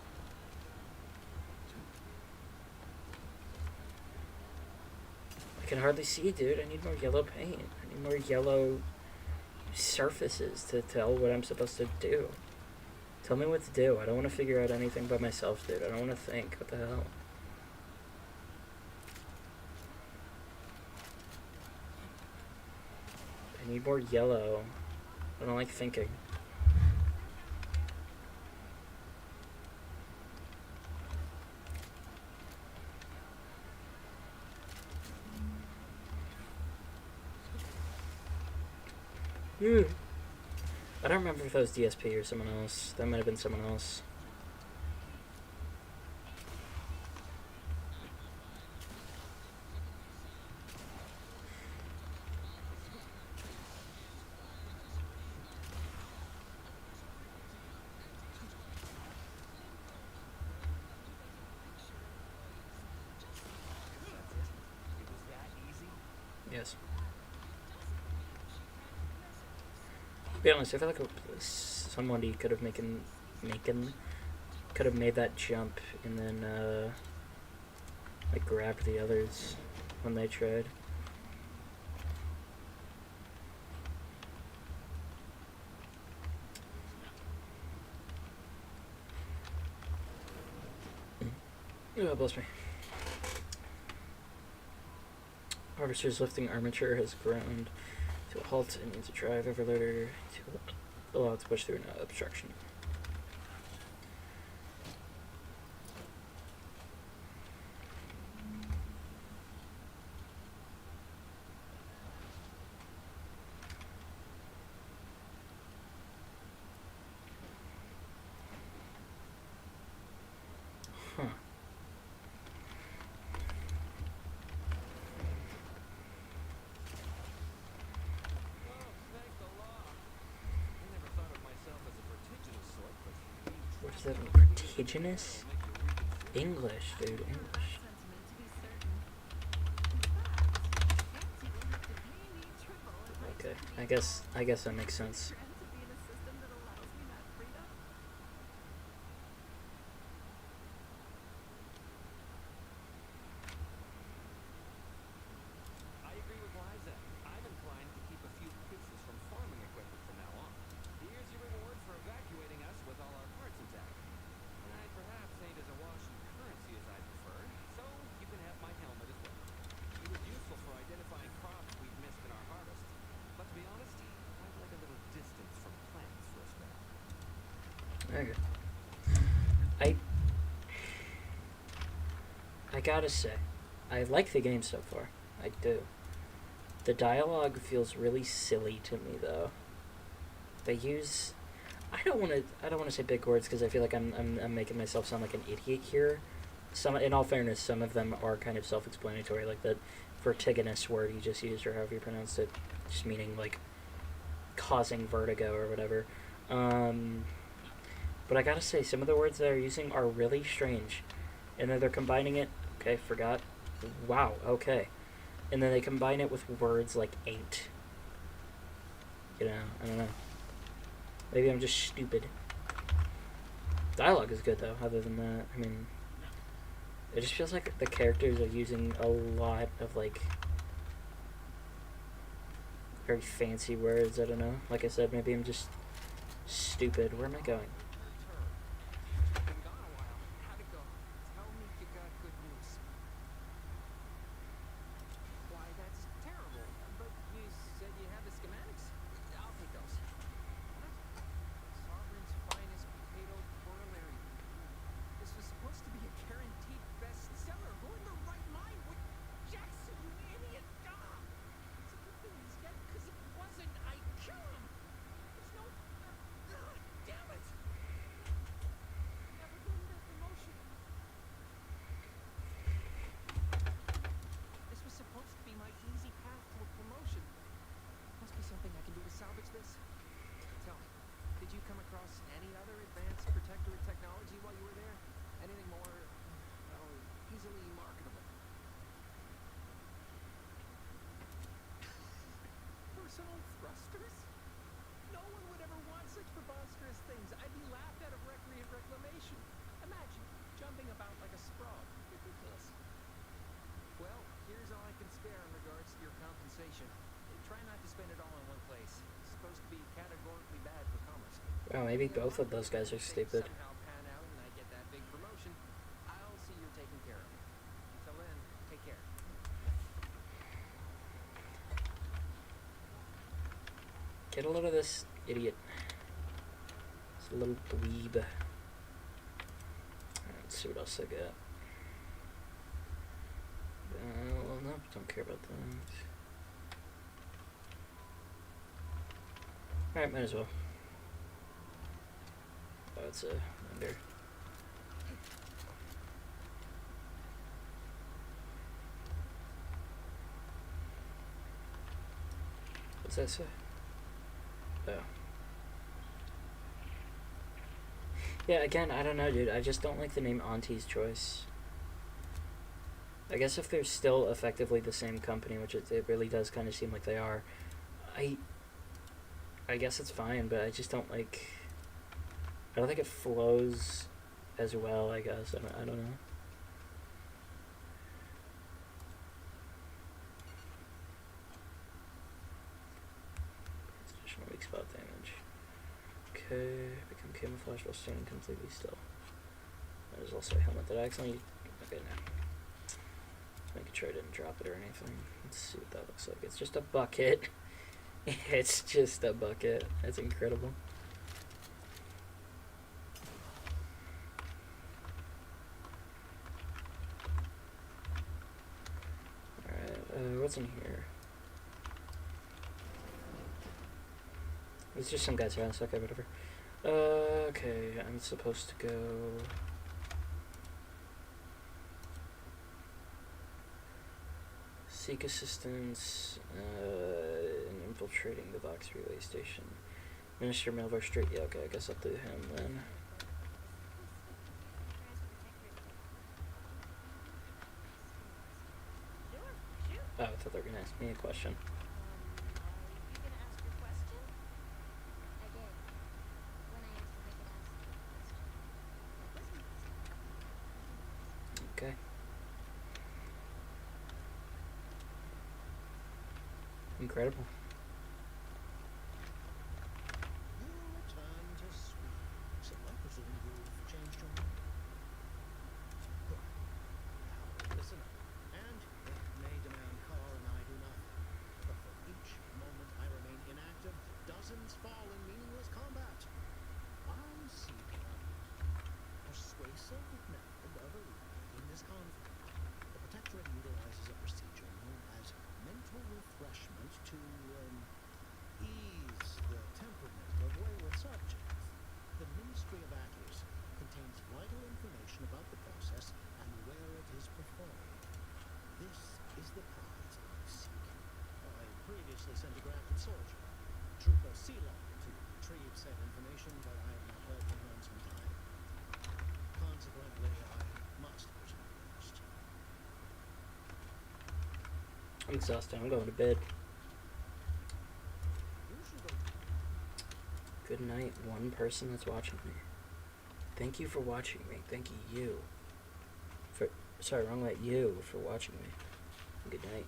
I can hardly see, dude. I need more yellow paint. I need more yellow surfaces to tell what I'm supposed to do. Tell me what to do. I don't want to figure out anything by myself, dude. I don't want to think. What the hell? I need more yellow. I don't like thinking. I don't remember if that was DSP or someone else. That might have been someone else. Yes. To be honest, I feel like somebody could have could have made that jump and then like grabbed the others when they tried. Oh, bless me. Harvester's lifting armature has ground to a halt and needs a drive overloader to allow it to push through no obstruction. Huh. What is that? Vertiginous? English, dude. English. Okay, I guess that makes sense. I agree with Liza. I'm inclined to keep a few pieces from farming equipment from now on. Here's your reward for evacuating us with all our parts intact. I perhaps ain't as awash in currency as I'd prefer, so you can have my helmet as well. It was useful for identifying crops we've missed in our harvest, but to be honest, I'd like a little distance from plants for a spell. Okay. I gotta say, I like the game so far. I do. The dialogue feels really silly to me, though. They use, I don't want to say big words because I feel like I'm making myself sound like an idiot here. In all fairness, some of them are kind of self-explanatory, like the vertiginous word you just used, or however you pronounce it, just meaning like causing vertigo or whatever. But I gotta say, some of the words they're using are really strange, and then they're combining it. Okay, forgot. Wow. Okay, and then they combine it with words like ain't. You know, I don't know. Maybe I'm just stupid. Dialogue is good though. Other than that, I mean, it just feels like the characters are using a lot of like very fancy words. I don't know. Like I said, maybe I'm just stupid. Where am I going? Been gone a while. How'd it go? Tell me you got good news. Why, that's terrible. But you said you had the schematics. I'll take those. What? Sovereign's finest potato corollary. This was supposed to be a guaranteed bestseller. Who in their right mind would... Jackson, you idiot! Ah! It's a good thing he's dead, because if it wasn't, I'd kill him. There's no... damn it! Never done that promotion. This was supposed to be my easy path to a promotion. Must be something I can do to salvage this. Tell me, did you come across any other advanced protectorate technology while you were there? Anything more, well, easily marketable? Personal thrusters? No one would ever want such preposterous things. I'd be laughed out of recreant reclamation. Imagine jumping about like a sprawl. Ridiculous. Well, here's all I can spare in regards to your compensation. Try not to spend it all in one place. It's supposed to be categorically bad for commerce. Wow, maybe both of those guys are stupid. Somehow pan out and I get that big promotion, I'll see you're taken care of. Until then, take care. Get a load of this idiot. It's a little dweeb. Alright, let's see what else I got. Well, nope, don't care about that. Alright, might as well. it's a vendor. What's that say? Oh. Yeah, again, I don't know, dude. I just don't like the name Auntie's Choice. I guess if they're still effectively the same company, which it really does kind of seem like they are, I guess it's fine, but I just don't like... I don't think it flows as well, I guess. I don't know. Additional weak spot damage. Okay, become camouflage while standing completely still. There's also a helmet that I accidentally... Okay, now. Just making sure I didn't drop it or anything. Let's see what that looks like. It's just a bucket. It's just a bucket. That's incredible. Alright, what's in here? It's just some guy's house. Okay, whatever. Okay, I'm supposed to go... Seek assistance in infiltrating the Vox relay station. Minister Melvar Street. Yeah, okay, I guess I'll do him then. Oh, I thought they were going to ask me a question. Okay. Incredible. You return to Sweden, so I presume you've changed your mind? Good. Now, listen up. And it may demand Carl and I do nothing, but for each moment I remain inactive, dozens fall in meaningless combat. I seek a persuasive method of alleviating this conflict. The Protectorate utilizes a procedure known as mental refreshment to ease the temperament of wayward subjects. The Ministry of Accuracy contains vital information about the process and where it is performed. This is the prize I seek. I previously sent a grafted soldier, Trooper Ceylon, to retrieve said information, but I have not heard from her in some time. Consequently, I must presume first. I'm exhausted. I'm going to bed. Good night, one person that's watching me. Thank you for watching me. Thank you for... Sorry, wrong night. You for watching me. Good night.